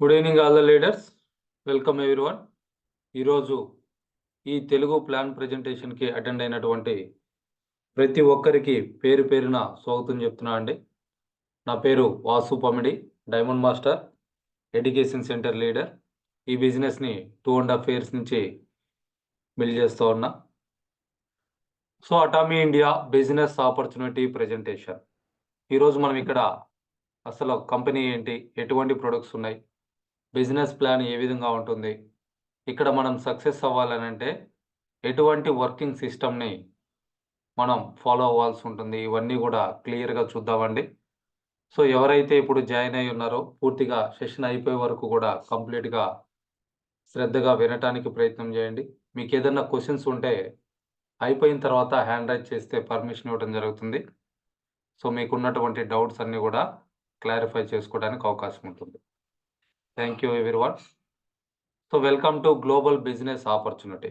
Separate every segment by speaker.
Speaker 1: Good evening all the leaders. Welcome everyone. ఈరోజు ఈ Telugu plan ప్రజెంటేషన్కి attend అయినటువంటి ప్రతి ఒక్కరికి పేరు పేరున స్వాగతం చెప్తున్నా అండి. నా పేరు Vasu Pamidi, diamond master, education centre leader. ఈ బిజినెస్ని 2.5 years నుంచి బిల్డ్ చేస్తూ ఉన్నా. So Atomy India business opportunity presentation. ఈరోజు మనం ఇక్కడ అసలు కంపెనీ ఏంటి, ఎటువంటి ప్రొడక్ట్స్ ఉన్నాయి, బిజినెస్ ప్లాన్ ఏ విధంగా ఉంటుంది, ఇక్కడ మనం సక్సెస్ అవ్వాలనంటే ఎటువంటి వర్కింగ్ సిస్టమ్ని మనం ఫాలో అవ్వాల్సి ఉంటుంది, ఇవన్నీ కూడా క్లియర్గా చూద్దామండి. సో ఎవరైతే ఇప్పుడు జాయిన్ అయి ఉన్నారో పూర్తిగా సెషన్ అయిపోయే వరకు కూడా కంప్లీట్గా శ్రద్ధగా వినటానికి ప్రయత్నం చేయండి. మీకు ఏదైనా క్వశ్చన్స్ ఉంటే అయిపోయిన తర్వాత హ్యాండ్ రైజ్ చేస్తే పర్మిషన్ ఇవ్వడం జరుగుతుంది. సో మీకున్నటువంటి డౌట్స్ అన్నీ కూడా క్లారిఫై చేసుకోవడానికి అవకాశం ఉంటుంది. Thank you everyone. So welcome to global business opportunity.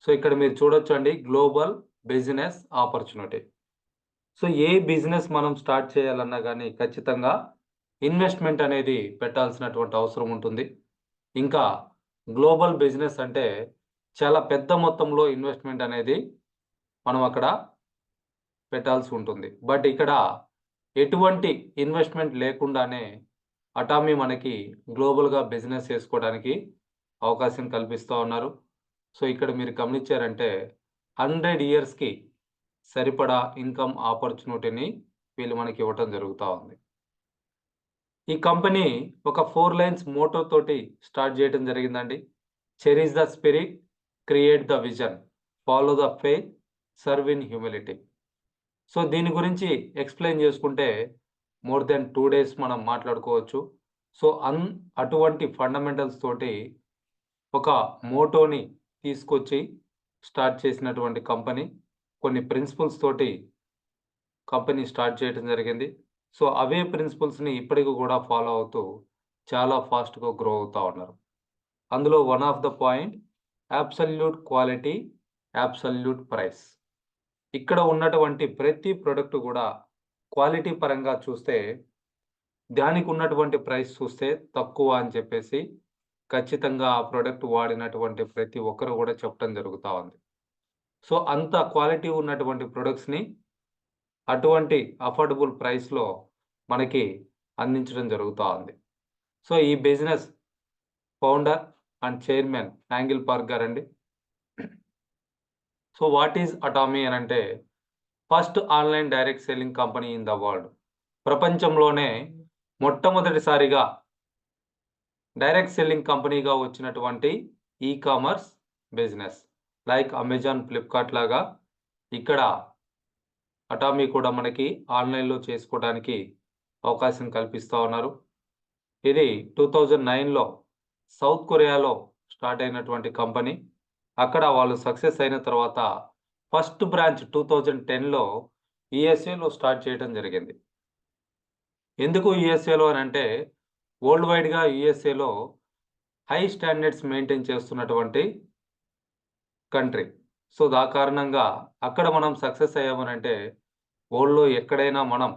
Speaker 1: So ఇక్కడ మీరు చూడొచ్చు అండి, గ్లోబల్ బిజినెస్ ఆపర్చునిటీ. సో ఏ బిజినెస్ మనం స్టార్ట్ చేయాలన్నా కానీ ఖచ్చితంగా ఇన్వెస్ట్మెంట్ అనేది పెట్టాల్సినటువంటి అవసరం ఉంటుంది. ఇంకా గ్లోబల్ బిజినెస్ అంటే చాలా పెద్ద మొత్తంలో ఇన్వెస్ట్మెంట్ అనేది మనం అక్కడ పెట్టాల్సి ఉంటుంది. బట్ ఇక్కడ ఎటువంటి ఇన్వెస్ట్మెంట్ లేకుండానే అటామీ మనకి గ్లోబల్గా బిజినెస్ చేసుకోవడానికి అవకాశం కల్పిస్తూ ఉన్నారు. సో ఇక్కడ మీరు గమనించారంటే 100 yearsకి సరిపడా ఇన్కమ్ ఆపర్చునిటీని వీళ్ళు మనకి ఇవ్వటం జరుగుతూ ఉంది. ఈ కంపెనీ ఒక 4 lines మోటో తోటి స్టార్ట్ చేయడం జరిగిందండి. Cherish the spirit, create the vision, follow the faith, serve in humility. So దీని గురించి ఎక్స్ప్లెయిన్ చేసుకుంటే మోర్ దెన్ 2 days మనం మాట్లాడుకోవచ్చు. సో అటువంటి ఫండమెంటల్స్ తోటి ఒక మోటోని తీసుకొచ్చి స్టార్ట్ చేసినటువంటి కంపెనీ, కొన్ని ప్రిన్సిపల్స్ తోటి కంపెనీ స్టార్ట్ చేయడం జరిగింది. సో అవే ప్రిన్సిపల్స్ని ఇప్పటికి కూడా ఫాలో అవుతూ చాలా ఫాస్ట్గా గ్రో అవుతూ ఉన్నారు. అందులో one of the point absolute quality, absolute price. ఇక్కడ ఉన్నటువంటి ప్రతి ప్రోడక్ట్ కూడా క్వాలిటీ పరంగా చూస్తే దానికి ఉన్నటువంటి ప్రైస్ చూస్తే తక్కువ అని చెప్పేసి ఖచ్చితంగా ఆ ప్రోడక్ట్ వాడినటువంటి ప్రతి ఒక్కరు కూడా చెప్పడం జరుగుతూ ఉంది. సో అంత క్వాలిటీ ఉన్నటువంటి ప్రొడక్ట్స్ని అటువంటి అఫోర్డబుల్ ప్రైస్లో మనకి అందించడం జరుగుతూ ఉంది. సో ఈ బిజినెస్ ఫౌండర్ అండ్ చైర్మన్ యాంగిల్ పార్క్ గారండి. సో వాట్ ఈజ్ అటామీ అని అంటే first online direct selling company in the world. ప్రపంచంలోనే మొట్టమొదటిసారిగా డైరెక్ట్ సెల్లింగ్ కంపెనీగా వచ్చినటువంటి e-commerce business like Amazon, Flipkart లాగా ఇక్కడ అటామీ కూడా మనకి ఆన్లైన్లో చేసుకోవడానికి అవకాశం కల్పిస్తూ ఉన్నారు. ఇది 2009లో సౌత్ కొరియాలో స్టార్ట్ అయినటువంటి కంపెనీ. అక్కడ వాళ్ళు సక్సెస్ అయిన తర్వాత ఫస్ట్ బ్రాంచ్ 2010లో యుఎస్ఏలో స్టార్ట్ చేయడం జరిగింది. ఎందుకు యుఎస్ఏలో అని అంటే వరల్డ్ వైడ్గా యుఎస్ఏలో హై స్టాండర్డ్స్ మెయింటైన్ చేస్తున్నటువంటి కంట్రీ. సో దా కారణంగా అక్కడ మనం సక్సెస్ అయ్యామనంటే వరల్డ్లో ఎక్కడైనా మనం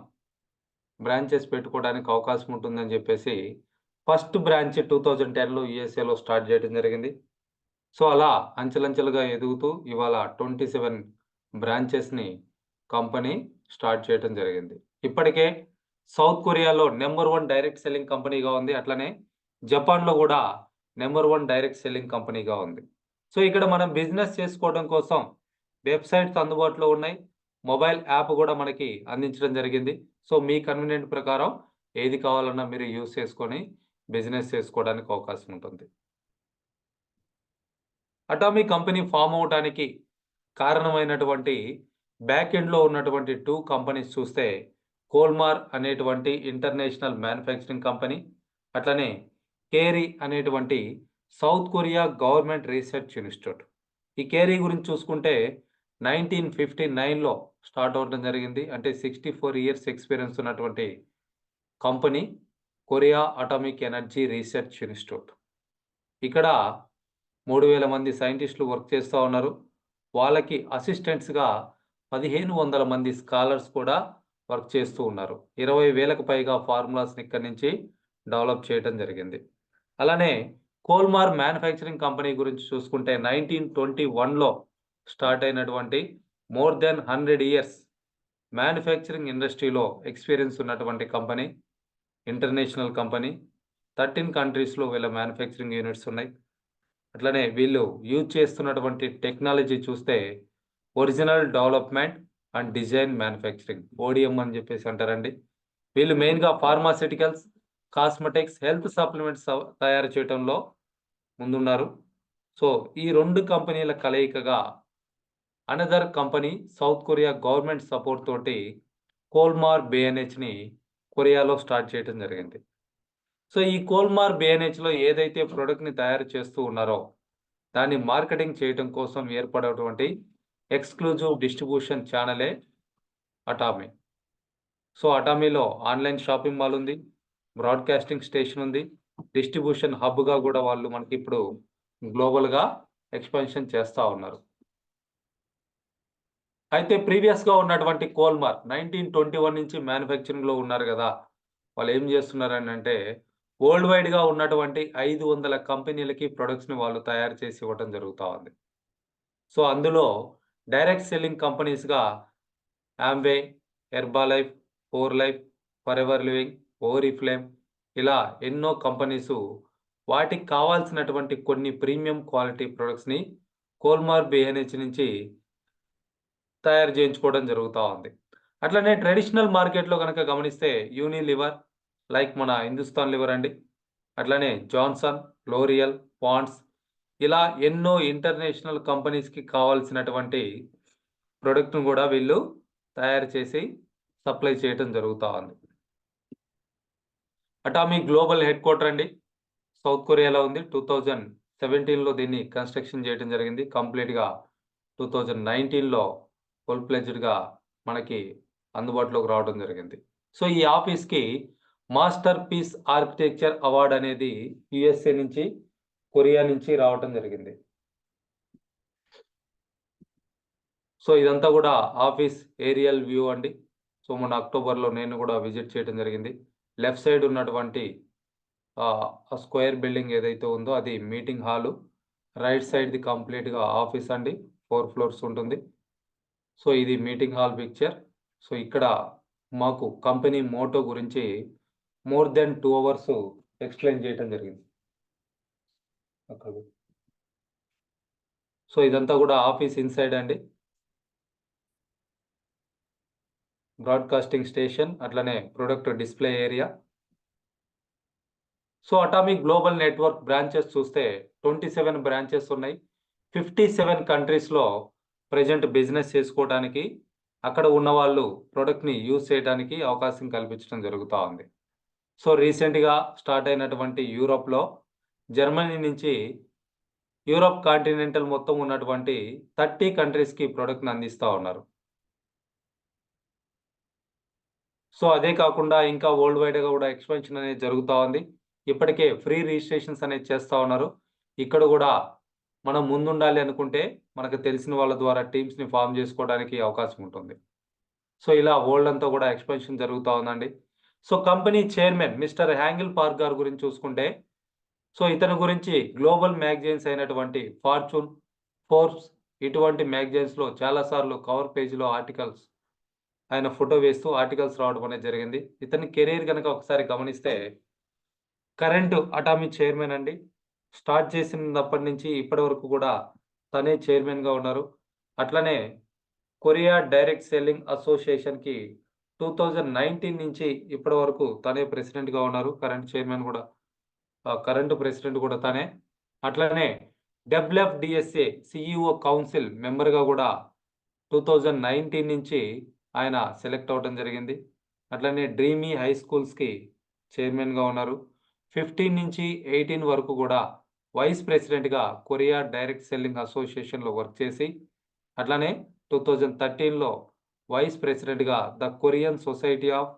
Speaker 1: బ్రాంచెస్ పెట్టుకోవడానికి అవకాశం ఉంటుందని చెప్పేసి ఫస్ట్ బ్రాంచ్ 2010లో యుఎస్ఏలో స్టార్ట్ చేయడం జరిగింది. సో అలా అంచెలంచెలుగా ఎదుగుతూ ఇవాళ 27 బ్రాంచెస్ని కంపెనీ స్టార్ట్ చేయడం జరిగింది. ఇప్పటికే సౌత్ కొరియాలో నెంబర్ 1 డైరెక్ట్ సెల్లింగ్ కంపెనీగా ఉంది. అట్లనే జపాన్లో కూడా నెంబర్ 1 డైరెక్ట్ సెల్లింగ్ కంపెనీగా ఉంది. సో ఇక్కడ మనం బిజినెస్ చేసుకోవడం కోసం వెబ్సైట్స్ అందుబాటులో ఉన్నాయి, మొబైల్ యాప్ కూడా మనకి అందించడం జరిగింది. సో మీ కన్వీనియంట్ ప్రకారం ఏది కావాలన్నా మీరు యూజ్ చేసుకొని బిజినెస్ చేసుకోవడానికి అవకాశం ఉంటుంది. అటామీ కంపెనీ ఫామ్ అవడానికి కారణమైనటువంటి బ్యాక్ ఎండ్లో ఉన్నటువంటి 2 కంపెనీస్ చూస్తే కోల్మార్ అనేటువంటి ఇంటర్నేషనల్ మ్యానుఫ్యాక్చరింగ్ కంపెనీ, అట్లనే కేరీ అనేటువంటి south Korea government research institute. ఈ కేరీ గురించి చూసుకుంటే 1959లో స్టార్ట్ అవ్వడం జరిగింది. అంటే 64 years ఎక్స్పీరియన్స్ ఉన్నటువంటి company Korea atomic energy research institute. ఇక్కడ 3000 మంది సైంటిస్టులు వర్క్ చేస్తూ ఉన్నారు. వాళ్ళకి అసిస్టెంట్స్గా 1500 మంది స్కాలర్స్ కూడా వర్క్ చేస్తూ ఉన్నారు. 20,000కు పైగా ఫార్ములాస్ని ఇక్కడి నుంచి డెవలప్ చేయడం జరిగింది. అలానే కోల్మార్ మ్యానుఫ్యాక్చరింగ్ కంపెనీ గురించి చూసుకుంటే 1921లో స్టార్ట్ అయినటువంటి మోర్ దెన్ 100 ఇయర్స్ మ్యానుఫ్యాక్చరింగ్ ఇండస్ట్రీలో ఎక్స్పీరియన్స్ ఉన్నటువంటి కంపెనీ, ఇంటర్నేషనల్ కంపెనీ. 13 కంట్రీస్‌లో వీళ్ళ మ్యానుఫ్యాక్చరింగ్ యూనిట్స్ ఉన్నాయి. అట్లనే వీళ్ళు యూజ్ చేస్తున్నటువంటి టెక్నాలజీ చూస్తే original development and design manufacturing, ODM అని చెప్పేసి అంటారండి. వీళ్ళు మెయిన్‌గా ఫార్మాస్యూటికల్స్, కాస్మెటిక్స్, హెల్త్ సప్లిమెంట్స్ తయారు చేయటంలో ముందున్నారు. సో ఈ 2 కంపెనీల కలయికగా another company south Korea government support తోటి కోల్మార్ బిఎన్హెచ్‌ని కొరియాలో స్టార్ట్ చేయడం జరిగింది. సో ఈ కోల్మార్ బిఎన్హెచ్‌లో ఏదైతే ప్రొడక్ట్‌ని తయారు చేస్తూ ఉన్నారో దాన్ని మార్కెటింగ్ చేయడం కోసం ఏర్పడేటువంటి ఎక్స్క్లూజివ్ డిస్ట్రిబ్యూషన్ ఛానలే అటామీ. సో అటామీలో ఆన్లైన్ షాపింగ్ మాల్ ఉంది, బ్రాడ్కాస్టింగ్ స్టేషన్ ఉంది, డిస్ట్రిబ్యూషన్ హబ్‌గా కూడా వాళ్ళు మనకి ఇప్పుడు గ్లోబల్‌గా ఎక్స్పాన్షన్ చేస్తా ఉన్నారు. అయితే ప్రీవియస్‌గా ఉన్నటువంటి కోల్మార్ 1921 నుంచి మ్యానుఫ్యాక్చరింగ్‌లో ఉన్నారు కదా! వాళ్ళు ఏం చేస్తున్నారని అంటే వరల్డ్ వైడ్‌గా ఉన్నటువంటి 500 కంపెనీలకి ప్రొడక్ట్స్‌ని వాళ్ళు తయారు చేసి ఇవ్వడం జరుగుతా ఉంది. సో అందులో డైరెక్ట్ సెల్లింగ్ కంపెనీస్‌గా Amway, Herbalife, Four Life, Forever Living, Oriflame ఇలా ఎన్నో కంపెనీసు వాటికి కావాల్సినటువంటి కొన్ని ప్రీమియం క్వాలిటీ ప్రొడక్ట్స్‌ని కోల్మార్ బిఎన్హెచ్ నుంచి తయారు చేయించుకోవడం జరుగుతా ఉంది. అట్లనే ట్రెడిషనల్ మార్కెట్‌లో గనక గమనిస్తే యూనిలివర్, లైక్ మన హిందుస్థాన్ లివర్ అండి. అట్లనే జాన్సన్, లోరియల్, పాండ్స్ ఇలా ఎన్నో ఇంటర్నేషనల్ కంపెనీస్‌కి కావాల్సినటువంటి ప్రొడక్ట్‌ను కూడా వీళ్ళు తయారు చేసి సప్లై చేయటం జరుగుతా ఉంది. అటామీ గ్లోబల్ హెడ్ క్వార్టర్ అండి సౌత్ కొరియాలో ఉంది. 2017లో దీన్ని కన్‌స్ట్రక్షన్ చేయడం జరిగింది. కంప్లీట్‌గా 2019లో ఫుల్ ఫ్లెడ్జ్డ్‌గా మనకి అందుబాటులోకి రావడం జరిగింది. సో ఈ ఆఫీస్‌కి మాస్టర్ పీస్ ఆర్కిటెక్చర్ అవార్డ్ అనేది యూఎస్ఏ నుంచి, కొరియా నుంచి రావటం జరిగింది. సో ఇదంతా కూడా ఆఫీస్ ఏరియల్ వ్యూ అండి. సో మొన్న అక్టోబర్‌లో నేను కూడా విజిట్ చేయడం జరిగింది. లెఫ్ట్ సైడ్ ఉన్నటువంటి ఆ స్క్వేర్ బిల్డింగ్ ఏదైతే ఉందో అది మీటింగ్ హాలు. రైట్ సైడ్‌ది కంప్లీట్‌గా ఆఫీస్ అండి. 4 ఫ్లోర్స్ ఉంటుంది. సో ఇది మీటింగ్ హాల్ పిక్చర్. సో ఇక్కడ మాకు కంపెనీ మోటో గురించి మోర్ దెన్ 2 అవర్స్ ఎక్స్‌ప్లెయిన్ చేయటం జరిగింది. సో ఇదంతా కూడా ఆఫీస్ ఇన్‌సైడ్ అండి. బ్రాడ్‌కాస్టింగ్ స్టేషన్ అట్లనే product display area. So atomic global network branches చూస్తే 27 బ్రాంచెస్ ఉన్నాయి. 57 కంట్రీస్‌లో ప్రెజెంట్ బిజినెస్ చేసుకోవడానికి, అక్కడ ఉన్నవాళ్ళు ప్రొడక్ట్‌ని యూజ్ చేయడానికి అవకాశం కల్పించడం జరుగుతా ఉంది. సో రీసెంట్‌గా స్టార్ట్ అయినటువంటి యూరోప్‌లో జర్మనీ నుంచి యూరోప్ కాంటినెంటల్ మొత్తం ఉన్నటువంటి 30 కంట్రీస్‌కి ప్రొడక్ట్‌ని అందిస్తా ఉన్నారు. సో అదే కాకుండా ఇంకా వరల్డ్ వైడ్‌గా కూడా ఎక్స్‌పాన్షన్ అనేది జరుగుతా ఉంది. ఇప్పటికే ఫ్రీ రిజిస్ట్రేషన్స్ అనేది చేస్తా ఉన్నారు. ఇక్కడ కూడా మనం ముందుండాలి అనుకుంటే మనకు తెలిసిన వాళ్ళ ద్వారా టీమ్స్‌ని ఫార్మ్ చేసుకోవడానికి అవకాశం ఉంటుంది. సో ఇలా వరల్డ్ అంతా కూడా ఎక్స్‌పాన్షన్ జరుగుతా ఉందండి. So company chairman mister Hangil Park గారి గురించి చూసుకుంటే, సో ఇతని గురించి గ్లోబల్ మ్యాగజైన్స్ అయినటువంటి ఫార్చ్యూన్, ఫోర్బ్స్ ఇటువంటి మ్యాగజైన్స్‌లో చాలా సార్లు కవర్ పేజ్‌లో ఆర్టికల్స్ ఆయన ఫోటో వేస్తూ ఆర్టికల్స్ రావడం అనేది జరిగింది. ఇతని కెరీర్ గనక ఒకసారి గమనిస్తే కరెంట్ అటామీ చైర్మన్ అండి. స్టార్ట్ చేసినప్పటి నుంచి ఇప్పటి వరకు కూడా తనే చైర్మన్‌గా ఉన్నారు. అట్లనే కొరియా డైరెక్ట్ సెల్లింగ్ అసోసియేషన్‌కి 2019 నుంచి ఇప్పటి వరకు తనే ప్రెసిడెంట్‌గా ఉన్నారు. కరెంట్ ప్రెసిడెంట్ కూడా తనే. అట్లనే డబ్ల్యూఎఫ్‌డిఎస్ఏ సీఈఓ కౌన్సిల్ మెంబర్‌గా కూడా 2019 నుంచి ఆయన సెలెక్ట్ అవ్వడం జరిగింది. అట్లనే డ్రీమీ హై స్కూల్స్‌కి చైర్మన్‌గా ఉన్నారు. 15 నుంచి 18 వరకు కూడా వైస్ ప్రెసిడెంట్‌గా కొరియా డైరెక్ట్ సెల్లింగ్ అసోసియేషన్‌లో వర్క్ చేసి, అట్లనే 2013లో వైస్ ప్రెసిడెంట్‌గా the Korean society of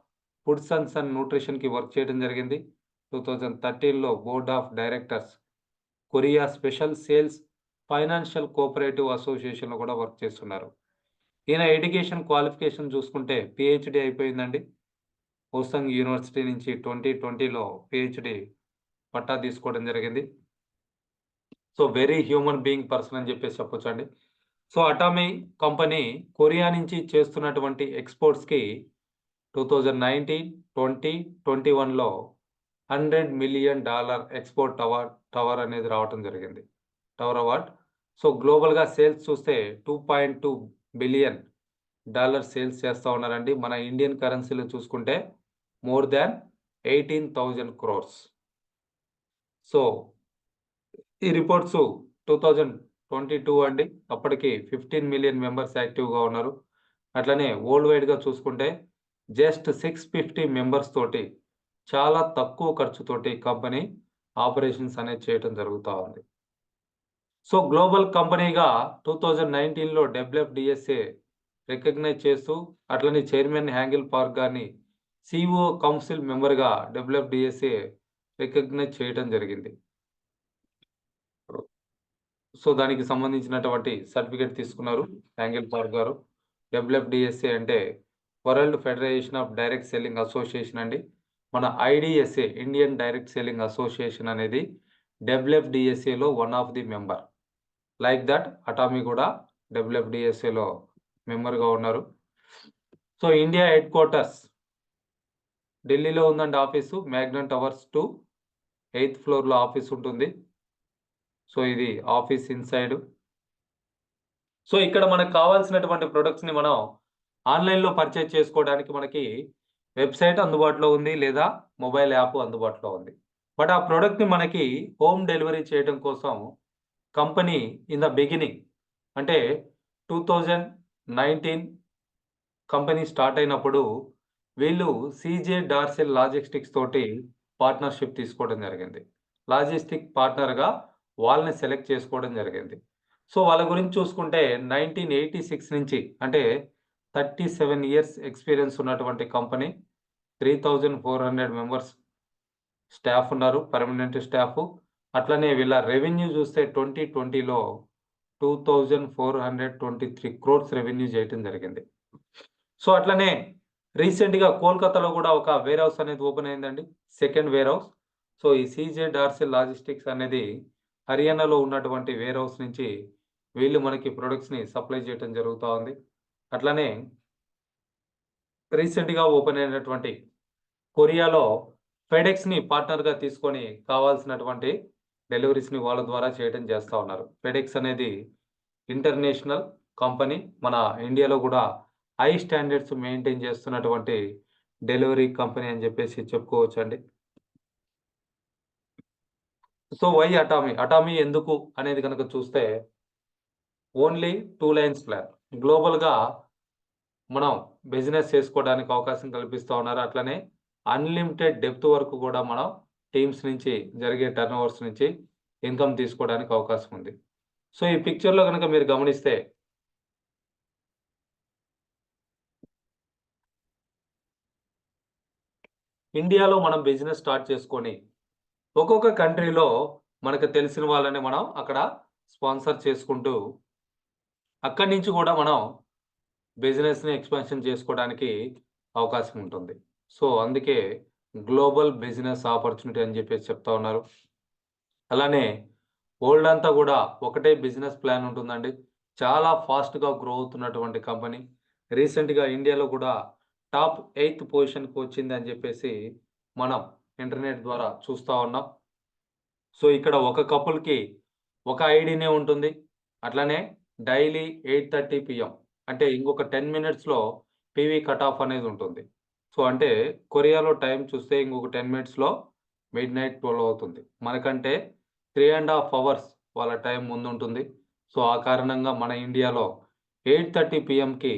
Speaker 1: food science and న్యూట్రిషన్‌కి వర్క్ చేయడం జరిగింది. 2013లో board of directors Korea special sales financial cooperative అసోసియేషన్‌లో కూడా వర్క్ చేస్తున్నారు. ఈయన ఎడ్యుకేషన్ క్వాలిఫికేషన్ చూసుకుంటే పీహెచ్‌డీ అయిపోయిందండి. ఓసంగ్ యూనివర్సిటీ నుంచి 2020లో పీహెచ్‌డీ పట్టా తీసుకోవడం జరిగింది. So very human being person అని చెప్పేసి చెప్పొచ్చండి. సో అటామీ కంపెనీ కొరియా నుంచి చేస్తున్నటువంటి ఎక్స్‌పోర్ట్స్‌కి 2019, 20, 21లో $100 మిలియన్ ఎక్స్‌పోర్ట్ టవర్ అనేది రావటం జరిగింది. Tower award. సో గ్లోబల్‌గా సేల్స్ చూస్తే $2.2 బిలియన్ సేల్స్ చేస్తా ఉన్నారండి. మన ఇండియన్ కరెన్సీలో చూసుకుంటే మోర్ దాన్ 18,000 క్రోర్స్. సో ఈ రిపోర్ట్స్ 2022 అండి. అప్పటికి 15 మిలియన్ మెంబర్స్ యాక్టివ్‌గా ఉన్నారు. అట్లనే వరల్డ్ వైడ్‌గా చూసుకుంటే జస్ట్ 650 మెంబర్స్ తోటి చాలా తక్కువ ఖర్చుతోటి కంపెనీ ఆపరేషన్స్ అనేది చేయటం జరుగుతా ఉంది. సో గ్లోబల్ కంపెనీగా 2019లో డబ్ల్యూఎఫ్‌డిఎస్ఏ రికగ్నైజ్ చేస్తూ అట్లనే చైర్మన్ హ్యాంగిల్ పార్క్ గారిని సీఈఓ కౌన్సిల్ మెంబర్‌గా డబ్ల్యూఎఫ్‌డిఎస్ఏ రికగ్నైజ్ చేయటం జరిగింది. సో దానికి సంబంధించినటువంటి సర్టిఫికేట్ తీసుకున్నారు హ్యాంగిల్ పార్క్ గారు. డబ్ల్యూఎఫ్‌డిఎస్ఏ అంటే world federation of direct selling association అండి. మన IDSA Indian direct selling association అనేది డబ్ల్యూఎఫ్‌డిఎస్ఏలో one of the member. Like that Atomy కూడా డబ్ల్యూఎఫ్‌డిఎస్ఏలో మెంబర్‌గా ఉన్నారు. సో ఇండియా హెడ్ క్వార్టర్స్ ఢిల్లీలో ఉందండి ఆఫీసు. మ్యాగ్నన్ టవర్స్ 2 8th ఫ్లోర్‌లో ఆఫీస్ ఉంటుంది. సో ఇది ఆఫీస్ ఇన్‌సైడ్. సో ఇక్కడ మనకు కావాల్సినటువంటి ప్రొడక్ట్స్‌ని మనం ఆన్‌లైన్‌లో పర్చేజ్ చేసుకోవడానికి మనకి వెబ్‌సైట్ అందుబాటులో ఉంది. లేదా మొబైల్ యాప్ అందుబాటులో ఉంది. బట్ ఆ ప్రొడక్ట్‌ని మనకి హోమ్ డెలివరీ చేయడం కోసం కంపెనీ ఇన్ ద బిగినింగ్ అంటే 2019 కంపెనీ స్టార్ట్ అయినప్పుడు వీళ్ళు సీజే డార్సెల్ లాజిస్టిక్స్ తోటి పార్ట్నర్‌షిప్ తీసుకోవడం జరిగింది. లాజిస్టిక్ పార్ట్నర్‌గా వాళ్ళని సెలెక్ట్ చేసుకోవడం జరిగింది. సో వాళ్ళ గురించి చూసుకుంటే 1986 నుంచి అంటే 37 ఇయర్స్ ఎక్స్‌పీరియన్స్ ఉన్నటువంటి కంపెనీ. 3400 మెంబర్స్ స్టాఫ్ ఉన్నారు. Permanent staff. అట్లనే వీళ్ళ రెవెన్యూ చూస్తే 2020లో 2423 క్రోర్స్ రెవెన్యూ చేయటం జరిగింది. సో అట్లనే రీసెంట్‌గా కోల్‌కతాలో కూడా ఒక వేర్ హౌస్ అనేది ఓపెన్ అయిందండి. Second warehouse. సో ఈ సీజే డార్సెల్ లాజిస్టిక్స్ అనేది హర్యానాలో ఉన్నటువంటి వేర్ హౌస్ నుంచి వీళ్ళు మనకి ప్రొడక్ట్స్‌ని సప్లై చేయటం జరుగుతా ఉంది. అట్లనే రీసెంట్‌గా ఓపెన్ అయినటువంటి కొరియాలో ఫెడెక్స్‌ని పార్ట్నర్‌గా తీసుకొని కావాల్సినటువంటి డెలివరీస్‌ని వాళ్ళ ద్వారా చేయటం చేస్తా ఉన్నారు. ఫెడెక్స్ అనేది ఇంటర్నేషనల్ కంపెనీ. మన ఇండియాలో కూడా హై స్టాండర్డ్స్ మెయింటైన్ చేస్తున్నటువంటి డెలివరీ కంపెనీ అని చెప్పేసి చెప్పుకోవచ్చండి. So why Atomy? అటామీ ఎందుకు అనేది గనక చూస్తే ఓన్లీ 2 లైన్స్ ప్లాన్. గ్లోబల్‌గా మనం బిజినెస్ చేసుకోవడానికి అవకాశం కల్పిస్తా ఉన్నారు. అట్లనే అన్‌లిమిటెడ్ డెప్త్ వరకు కూడా మనం టీమ్స్ నుంచి జరిగే టర్నోవర్స్ నుంచి ఇన్‌కమ్ తీసుకోవడానికి అవకాశం ఉంది. సో ఈ పిక్చర్‌లో గనక మీరు గమనిస్తే ఇండియాలో మనం బిజినెస్ స్టార్ట్ చేసుకొని ఒక్కొక్క కంట్రీలో మనకు తెలిసిన వాళ్ళని మనం అక్కడ స్పాన్సర్ చేసుకుంటూ అక్కడి నుంచి కూడా మనం బిజినెస్‌ని ఎక్స్‌పాన్షన్ చేసుకోవడానికి అవకాశం ఉంటుంది. సో అందుకే గ్లోబల్ బిజినెస్ ఆపర్చునిటీ అని చెప్పేసి చెప్తా ఉన్నారు. అలానే వరల్డ్ అంతా కూడా ఒకటే బిజినెస్ ప్లాన్ ఉంటుందండి. చాలా ఫాస్ట్‌గా గ్రో అవుతున్నటువంటి కంపెనీ. రీసెంట్‌గా ఇండియాలో కూడా టాప్ 8th పొజిషన్‌కి వచ్చిందని చెప్పేసి మనం ఇంటర్నెట్ ద్వారా చూస్తా ఉన్నాం. సో ఇక్కడ ఒక కపుల్‌కి ఒక ఐడీనే ఉంటుంది. అట్లనే డైలీ 8:30 పీఎం అంటే ఇంకొక 10 మినిట్స్‌లో టీవీ కట్ ఆఫ్ అనేది ఉంటుంది. సో అంటే కొరియాలో టైం చూస్తే ఇంకొక 10 మినిట్స్‌లో మిడ్‌నైట్ 12 అవుతుంది. మనకంటే 3½ అవర్స్ వాళ్ళ టైం ముందుంటుంది. సో ఆ కారణంగా మన ఇండియాలో 8:30 పీఎంకి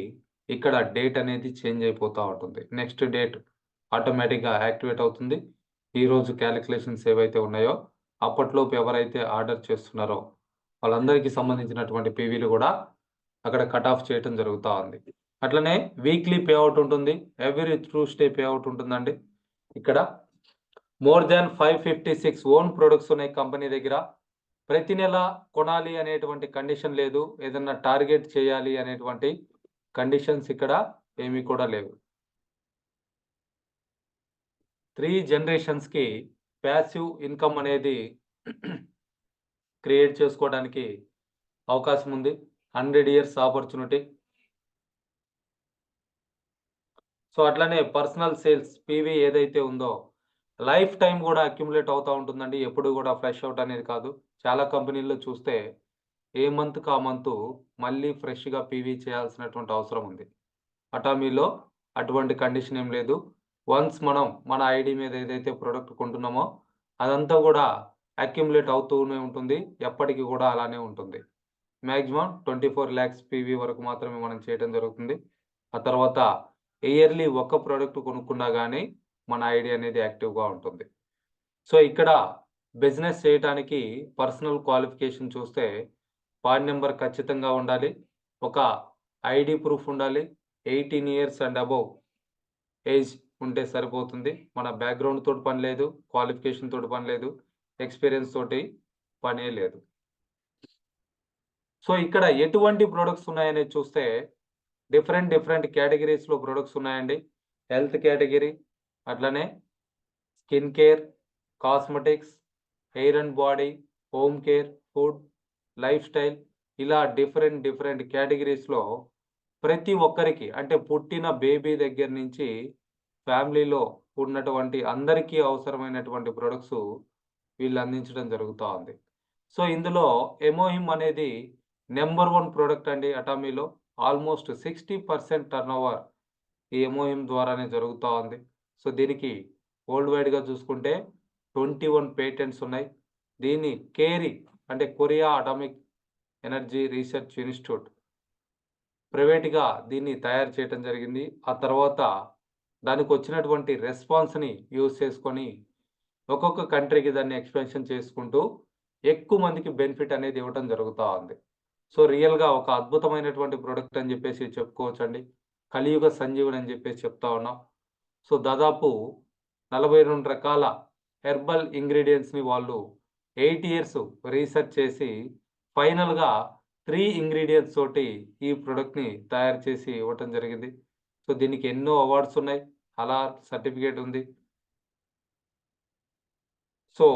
Speaker 1: ఇక్కడ డేట్ అనేది చేంజ్ అయిపోతా ఉంటుంది. నెక్స్ట్ డేట్ ఆటోమేటిక్‌గా యాక్టివేట్ అవుతుంది. ఈరోజు కాలిక్యులేషన్స్ ఏవైతే ఉన్నాయో అప్పట్లోపు ఎవరైతే ఆర్డర్ చేస్తున్నారో వాళ్ళందరికీ సంబంధించినటువంటి పీవీలు గూడా అక్కడ కట్ ఆఫ్ చేయటం జరుగుతా ఉంది. అట్లనే వీక్లీ పే ఔట్ ఉంటుంది. ఎవ్రీ ట్యూస్‌డే పే ఔట్ ఉంటుందండి. ఇక్కడ మోర్ థాన్ 556 ఓన్ ప్రొడక్ట్స్ ఉన్నాయి కంపెనీ దగ్గర. ప్రతి నెల కొనాలి అనేటువంటి కండిషన్ లేదు. ఏదన్నా టార్గెట్ చేయాలి అనేటువంటి కండిషన్స్ ఇక్కడ ఏమీ కూడా లేవు. 3 జనరేషన్స్‌కి ప్యాసివ్ ఇన్కమ్ అనేది క్రియేట్ చేసుకోవడానికి అవకాశం ఉంది. 100 ఇయర్స్ ఆపర్చునిటీ. సో అట్లనే పర్సనల్ సేల్స్ పీవీ ఏదైతే ఉందో లైఫ్ టైం కూడా అక్యుములేట్ అవుతా ఉంటుందండి. ఎప్పుడు కూడా ఫ్రెష్ అవుట్ అనేది కాదు. చాలా కంపెనీల్లో చూస్తే ఏ మంత్‌కి ఆ మంతు మళ్ళీ ఫ్రెష్‌గా పీవీ చేయాల్సినటువంటి అవసరం ఉంది. అటామీలో అటువంటి కండిషన్ ఏం లేదు. వన్స్ మనం మన ఐడీ మీద ఏదైతే ప్రొడక్ట్ కొంటున్నామో అదంతా కూడా అక్యుములేట్ అవుతూనే ఉంటుంది. ఎప్పటికి కూడా అలానే ఉంటుంది. మాక్సిమం 24 లాక్స్ పీవీ వరకు మాత్రమే మనం చేయడం జరుగుతుంది. ఆ తర్వాత ఇయర్లీ ఒక్క ప్రొడక్ట్ కొనుక్కున్నా గానీ మన ఐడీ అనేది యాక్టివ్‌గా ఉంటుంది. సో ఇక్కడ బిజినెస్ చేయటానికి పర్సనల్ క్వాలిఫికేషన్ చూస్తే పాన్ నంబర్ ఖచ్చితంగా ఉండాలి. ఒక ఐడీ ప్రూఫ్ ఉండాలి. 18 ఇయర్స్ అండ్ అబోవ్ ఏజ్ ఉంటే సరిపోతుంది. మన బ్యాక్‌గ్రౌండ్ తోటి పని లేదు. క్వాలిఫికేషన్ తోటి పని లేదు. ఎక్స్‌పీరియన్స్ తోటి పనే లేదు. సో ఇక్కడ ఎటువంటి ప్రొడక్ట్స్ ఉన్నాయనేది చూస్తే డిఫరెంట్ కేటగిరీస్‌లో ప్రొడక్ట్స్ ఉన్నాయండి. హెల్త్ కేటగిరీ, అట్లనే skin care, cosmetics, hair and body, home care, food, life style ఇలా డిఫరెంట్ కేటగిరీస్‌లో ప్రతి ఒక్కరికి అంటే పుట్టిన బేబీ దగ్గర నుంచి ఫ్యామిలీలో ఉన్నటువంటి అందరికీ అవసరమైనటువంటి ప్రొడక్ట్స్ వీళ్ళు అందించడం జరుగుతా ఉంది. సో ఇందులో ఎమోహిమ్ అనేది నంబర్ 1 ప్రొడక్ట్ అండి అటామీలో. ఆల్మోస్ట్ 60% టర్నోవర్ ఈ ఎమోహిమ్ ద్వారానే జరుగుతా ఉంది. సో దీనికి వరల్డ్ వైడ్‌గా చూసుకుంటే 21 పేటెంట్స్ ఉన్నాయి. దీన్ని కేరీ అంటే Korea atomic energy research institute ప్రైవేట్‌గా దీన్ని తయారు చేయటం జరిగింది. ఆ తర్వాత దానికొచ్చినటువంటి రెస్పాన్స్‌ని యూజ్ చేసుకొని ఒక్కొక్క కంట్రీకి దాన్ని ఎక్స్‌పాన్షన్ చేసుకుంటూ ఎక్కువ మందికి బెనిఫిట్ అనేది ఇవ్వటం జరుగుతా ఉంది. సో రియల్‌గా ఒక అద్భుతమైనటువంటి ప్రొడక్ట్ అని చెప్పేసి చెప్పుకోవచ్చండి. కలియుగ సంజీవని అని చెప్పేసి చెప్తా ఉన్నాం. సో దాదాపు 42 రకాల హెర్బల్ ఇంగ్రీడియెంట్స్‌ని వాళ్ళు 8 ఇయర్స్ రీసెర్చ్ చేసి ఫైనల్‌గా 3 ఇంగ్రీడియెంట్స్ తోటి ఈ ప్రొడక్ట్‌ని తయారు చేసి ఇవ్వటం జరిగింది. సో దీనికి ఎన్నో అవార్డ్స్ ఉన్నాయి. హలాల్ సర్టిఫికేట్ ఉంది. సో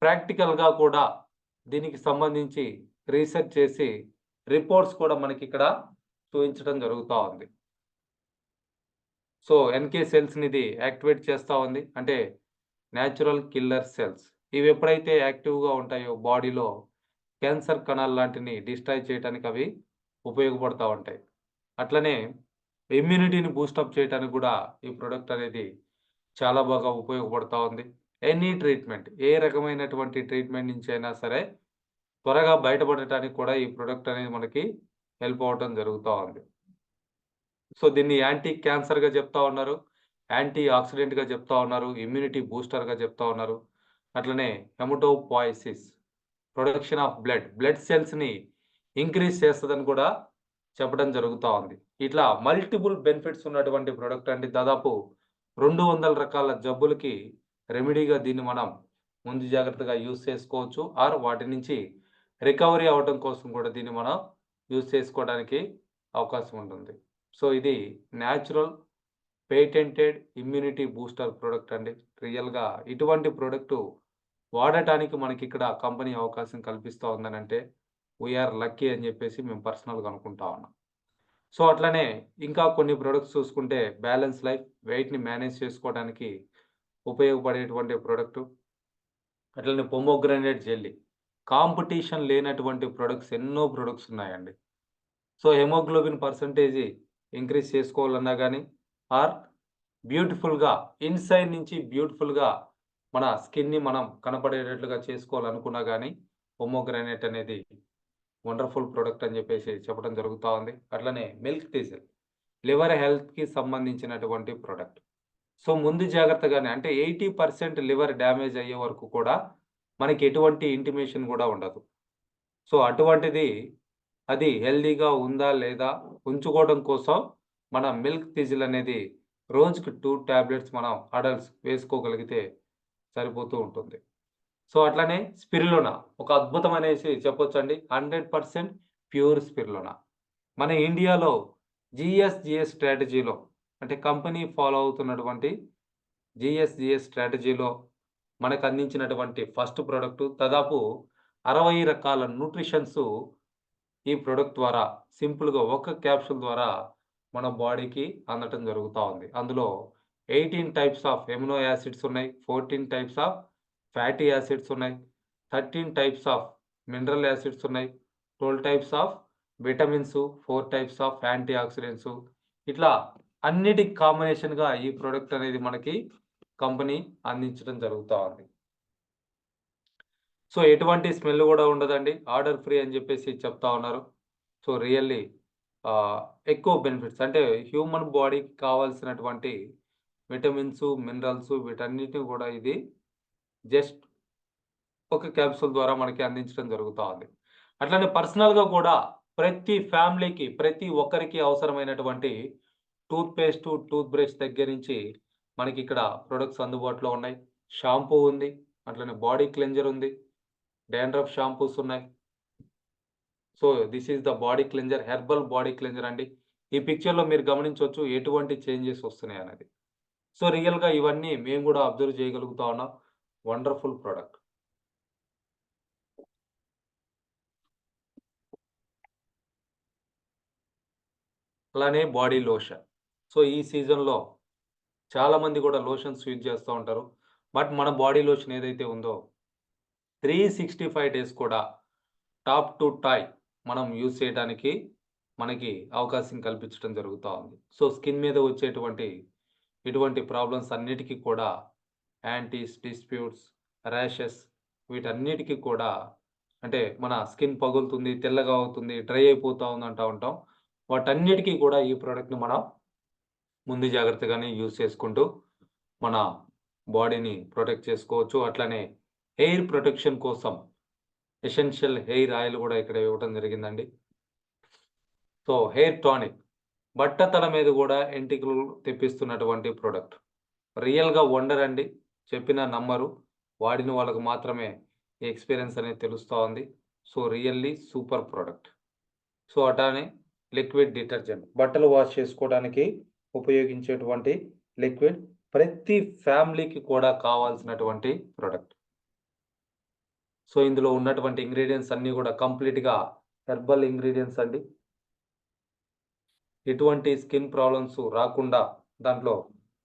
Speaker 1: ప్రాక్టికల్‌గా కూడా దీనికి సంబంధించి రీసెర్చ్ చేసి రిపోర్ట్స్ కూడా మనకిక్కడ చూయించడం జరుగుతా ఉంది. సో ఎన్‌కే సెల్స్‌ని ఇది యాక్టివేట్ చేస్తా ఉంది. అంటే న్యాచురల్ కిల్లర్ సెల్స్. ఇవి ఎప్పుడైతే యాక్టివ్‌గా ఉంటాయో బాడీలో క్యాన్సర్ కణాలు లాంటిని డిస్ట్రాయ్ చేయటానికి అవి ఉపయోగపడతా ఉంటాయి. అట్లనే ఇమ్యూనిటీని బూస్టప్ చేయటానికి కూడా ఈ ప్రొడక్ట్ అనేది చాలా బాగా ఉపయోగపడతా ఉంది. ఎనీ ట్రీట్మెంట్ ఏ రకమైనటువంటి ట్రీట్మెంట్ నుంచి అయినా సరే త్వరగా బయటపడటానికి కూడా ఈ ప్రొడక్ట్ అనేది మనకి హెల్ప్ అవ్వటం జరుగుతా ఉంది. సో దీన్ని యాంటీ క్యాన్సర్‌గా చెప్తా ఉన్నారు. యాంటీ ఆక్సిడెంట్‌గా చెప్తా ఉన్నారు. ఇమ్యూనిటీ బూస్టర్‌గా చెప్తా ఉన్నారు. అట్లనే హెమటోపాయిసిస్ ప్రొడక్షన్ ఆఫ్ బ్లడ్ సెల్స్‌ని ఇంక్రీజ్ చేస్తదని కూడా చెప్పడం జరుగుతా ఉంది. ఇట్లా మల్టిపుల్ బెనిఫిట్స్ ఉన్నటువంటి ప్రొడక్ట్ అండి. దాదాపు 200 రకాల జబ్బులకి రెమెడీగా దీన్ని మనం ముందు జాగ్రత్తగా యూజ్ చేసుకోవచ్చు. ఆర్ వాటి నుంచి రికవరీ అవ్వటం కోసం కూడా దీన్ని మనం యూజ్ చేసుకోవడానికి అవకాశం ఉంటుంది. సో ఇది natural patented immunity booster product అండి. రియల్‌గా ఇటువంటి ప్రొడక్టు వాడటానికి మనకిక్కడ కంపెనీ అవకాశం కల్పిస్తా ఉందనంటే వి ఆర్ లక్కీ అని చెప్పేసి మేము పర్సనల్‌గా అనుకుంటా ఉన్నాం. సో అట్లనే ఇంకా కొన్ని ప్రొడక్ట్స్ చూసుకుంటే బ్యాలెన్స్ లైఫ్ వెయిట్‌ని మేనేజ్ చేసుకోవడానికి ఉపయోగపడేటువంటి ప్రొడక్టు. అట్లనే పొమోగ్రానేట్ జెల్లీ. కాంపిటీషన్ లేనటువంటి ప్రొడక్ట్స్ ఎన్నో ప్రొడక్ట్స్ ఉన్నాయండి. సో హెమోగ్లోబిన్ పర్సెంటేజి ఇంక్రీజ్ చేసుకోవాలన్నా గానీ ఆర్ బ్యూటిఫుల్‌గా ఇన్‌సైడ్ నుంచి బ్యూటిఫుల్‌గా మన స్కిన్‌ని మనం కనపడేటట్లుగా చేసుకోవాలనుకున్నా గానీ పొమోగ్రానేట్ అనేది వండర్‌ఫుల్ ప్రొడక్ట్ అని జెప్పేసి చెప్పడం జరుగుతా ఉంది. అట్లనే మిల్క్ థిసిల్ లివర్ హెల్త్‌కి సంబంధించినటువంటి ప్రొడక్ట్. సో ముందు జాగ్రత్తగానే అంటే 80% లివర్ డ్యామేజ్ అయ్యే వరకు కూడా మనకి ఎటువంటి ఇంటిమేషన్ గూడా ఉండదు. సో అటువంటిది అది హెల్తీగా ఉందా లేదా ఉంచుకోవడం కోసం మన మిల్క్ థిసిల్ అనేది రోజుకి 2 టాబ్లెట్స్ మనం అడల్ట్స్ వేసుకోగలిగితే సరిపోతూ ఉంటుంది. సో అట్లనే స్పిరులినా ఒక అద్భుతమనేసి చెప్పొచ్చండి. 100% ప్యూర్ స్పిరులినా. మన ఇండియాలో జీఎస్‌జీఎస్ స్ట్రాటజీలో అంటే కంపెనీ ఫాలో అవుతున్నటువంటి జీఎస్‌జీఎస్ స్ట్రాటజీలో మనకు అందించినటువంటి ఫస్ట్ ప్రోడక్ట్. దాదాపు 60 రకాల న్యూట్రిషన్స్ ఈ ప్రొడక్ట్ ద్వారా సింపుల్‌గా ఒక క్యాప్సూల్ ద్వారా మన బాడీకి అందటం జరుగుతా ఉంది. అందులో 18 టైప్స్ ఆఫ్ ఎమినో యాసిడ్స్ ఉన్నాయి. 14 టైప్స్ ఆఫ్ ఫ్యాటీ యాసిడ్స్ ఉన్నాయి. 13 టైప్స్ ఆఫ్ మినరల్ యాసిడ్స్ ఉన్నాయి. 12 types of vitamins, 4 types of antioxidants. ఇట్లా అన్నిటికి కాంబినేషన్‌గా ఈ ప్రొడక్ట్ అనేది మనకి కంపెనీ అందించడం జరుగుతా ఉంది. సో, ఎటువంటి స్మెల్ గూడా ఉండదండి. ఆర్డర్ ఫ్రీ అని జెప్పేసి చెప్తా ఉన్నారు. సో, రియల్లీ ఎక్కువ బెనిఫిట్స్ అంటే హ్యూమన్ బాడీకి కావాల్సినటువంటి విటమిన్స్, మినరల్స్ వీటన్నిటిని గూడా ఇది జస్ట్ ఒక క్యాప్సూల్ ద్వారా మనకి అందించడం జరుగుతా ఉంది. అట్లనే పర్సనల్‌గా కూడా ప్రతి ఫ్యామిలీకి, ప్రతి ఒక్కరికి అవసరమైనటువంటి టూత్ పేస్టు, టూత్ బ్రష్ దగ్గర నుంచి మనకిక్కడ ప్రొడక్ట్స్ అందుబాటులో ఉన్నాయి. షాంపూ ఉంది. అట్లనే బాడీ క్లెన్జర్ ఉంది. డాండ్రఫ్ షాంపూస్ ఉన్నాయి. So, this is the body cleanser, herbal body cleanser అండి. ఈ పిక్చర్‌లో మీరు గమనించొచ్చు ఎటువంటి చేంజెస్ వస్తున్నాయనేది. సో, రియల్‌గా ఇవన్నీ మేము గూడా అబ్జర్వ్ చేయగలుగుతా ఉన్నాం. Wonderful product. అలానే బాడీ లోషన్. సో, ఈ సీజన్‌లో చాలామంది గూడా లోషన్స్ యూజ్ చేస్తా ఉంటారు. బట్ మన బాడీ లోషన్ ఏదైతే ఉందో 365 డేస్ కూడా టాప్ టు టాయ్ మనం యూజ్ చేయడానికి మనకి అవకాశం కల్పించడం జరుగుతా ఉంది. సో, స్కిన్ మీద వచ్చేటువంటి ఇటువంటి ప్రాబ్లమ్స్ అన్నిటికి కూడా యాంటీస్, డిస్ప్యూట్స్, ర్యాషెస్ వీటన్నిటికి కూడా అంటే మన స్కిన్ పగులుతుంది, తెల్లగా అవుతుంది, డ్రై అయిపోతా ఉంది అంటా ఉంటాం. వాటన్నిటికి కూడా ఈ ప్రొడక్ట్‌ని మనం ముందు జాగ్రత్తగానే యూజ్ చేసుకుంటూ మన బాడీని ప్రొటెక్ట్ చేసుకోవచ్చు. అట్లనే హెయిర్ ప్రొటెక్షన్ కోసం ఎసెన్షియల్ హెయిర్ ఆయిల్ గూడా ఇక్కడ ఇవ్వటం జరిగిందండి. సో, హెయిర్ టానిక్ బట్టతల మీద గూడా ఎంటికలు తెప్పిస్తున్నటువంటి ప్రొడక్ట్. రియల్‌గా వండర్ అండి. చెప్పినా నమ్మరు. వాడిన వాళ్ళకి మాత్రమే ఈ ఎక్స్‌పీరియన్స్ అనేది తెలుస్తా ఉంది. So, really super product. So, అటానే లిక్విడ్ డిటర్జెంట్. బట్టలు వాష్ చేసుకోవడానికి ఉపయోగించేటువంటి లిక్విడ్. ప్రతి ఫ్యామిలీకి కూడా కావాల్సినటువంటి ప్రొడక్ట్. సో, ఇందులో ఉన్నటువంటి ఇంగ్రీడియెంట్స్ అన్నీ గూడా కంప్లీట్‌గా హెర్బల్ ఇంగ్రీడియెంట్స్ అండి. ఎటువంటి స్కిన్ ప్రాబ్లమ్స్ రాకుండా దాంట్లో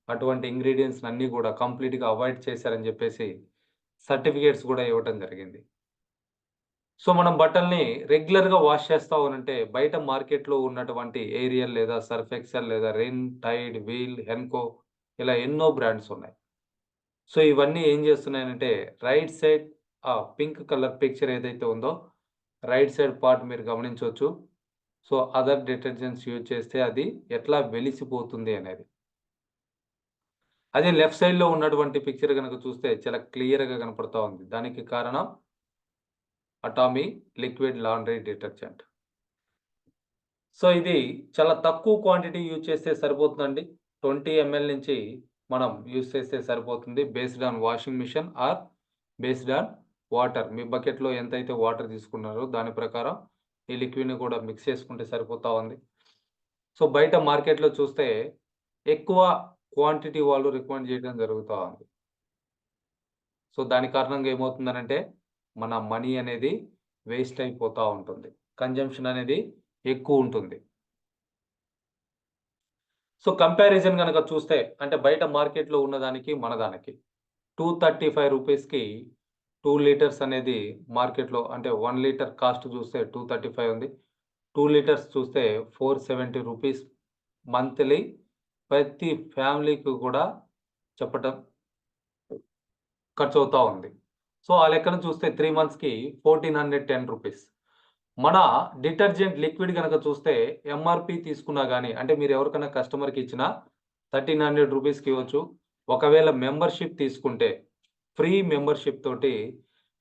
Speaker 1: అటువంటి ఇంగ్రీడియెంట్స్‌నన్నీ గూడా కంప్లీట్‌గా అవాయిడ్ చేశారని జెప్పేసి సర్టిఫికేట్స్ గూడా ఇవ్వటం జరిగింది. సో, మనం బట్టల్ని రెగ్యులర్‌గా వాష్ చేస్తా ఉనంటే బయట మార్కెట్‌లో ఉన్నటువంటి ఏరియల్ లేదా సర్ఫ్ ఎక్సెల్ లేదా రిన్, టైడ్, వీల్, హెన్కో ఇలా ఎన్నో బ్రాండ్స్ ఉన్నాయి. సో, ఇవన్నీ ఏం చేస్తున్నాయనంటే right side pink colour picture ఏదైతే ఉందో రైట్ సైడ్ పార్ట్ మీరు గమనించొచ్చు. సో, అదర్ డిటర్జెంట్స్ యూజ్ చేస్తే అది ఎట్లా వెలిసిపోతుంది అనేది. అదే లెఫ్ట్ సైడ్‌లో ఉన్నటువంటి పిక్చర్ గనక చూస్తే చాలా క్లియర్‌గా కనపడతా ఉంది. దానికి కారణం Atomy liquid laundry detergent. So, ఇది చాలా తక్కువ క్వాంటిటీ యూజ్ చేస్తే సరిపోతుందండి. 20 ఎంఎల్ నుంచి మనం యూజ్ చేస్తే సరిపోతుంది. Based on washing machine or based on water. మీ బకెట్‌లో ఎంతైతే వాటర్ తీసుకున్నారో దాని ప్రకారం ఈ లిక్విడ్‌ని కూడా మిక్స్ చేసుకుంటే సరిపోతా ఉంది. సో, బయట మార్కెట్‌లో చూస్తే ఎక్కువ క్వాంటిటీ వాళ్ళు రికమెండ్ చేయడం జరుగుతా ఉంది. సో, దాని కారణంగా ఏమవుతుందనంటే మన మనీ అనేది వేస్ట్ అయిపోతా ఉంటుంది. కన్జంప్షన్ అనేది ఎక్కువుంటుంది. సో, కంపారిజన్ గనక చూస్తే అంటే బయట మార్కెట్‌లో ఉన్నదానికి, మన దానికి 235 రూపీస్‌కి 2 లీటర్స్ అనేది మార్కెట్‌లో అంటే 1 లీటర్ కాస్ట్ చూస్తే 235 ఉంది. 2 లీటర్స్ చూస్తే 470 రూపీస్ మంత్లీ ప్రతి ఫ్యామిలీకి కూడా చెప్పటం ఖర్చవుతా ఉంది. సో, ఆ లెక్కన చూస్తే 3 మంత్స్‌కి 1410 రూపీస్. మన డిటర్జెంట్ లిక్విడ్ గనక చూస్తే ఎంఆర్‌పీ తీసుకున్నా గాని అంటే మీరు ఎవరికైనా కస్టమర్‌కి ఇచ్చినా 1300 రూపీస్‌కి ఇవ్వచ్చు. ఒకవేళ మెంబర్‌షిప్ తీసుకుంటే ఫ్రీ మెంబర్‌షిప్ తోటి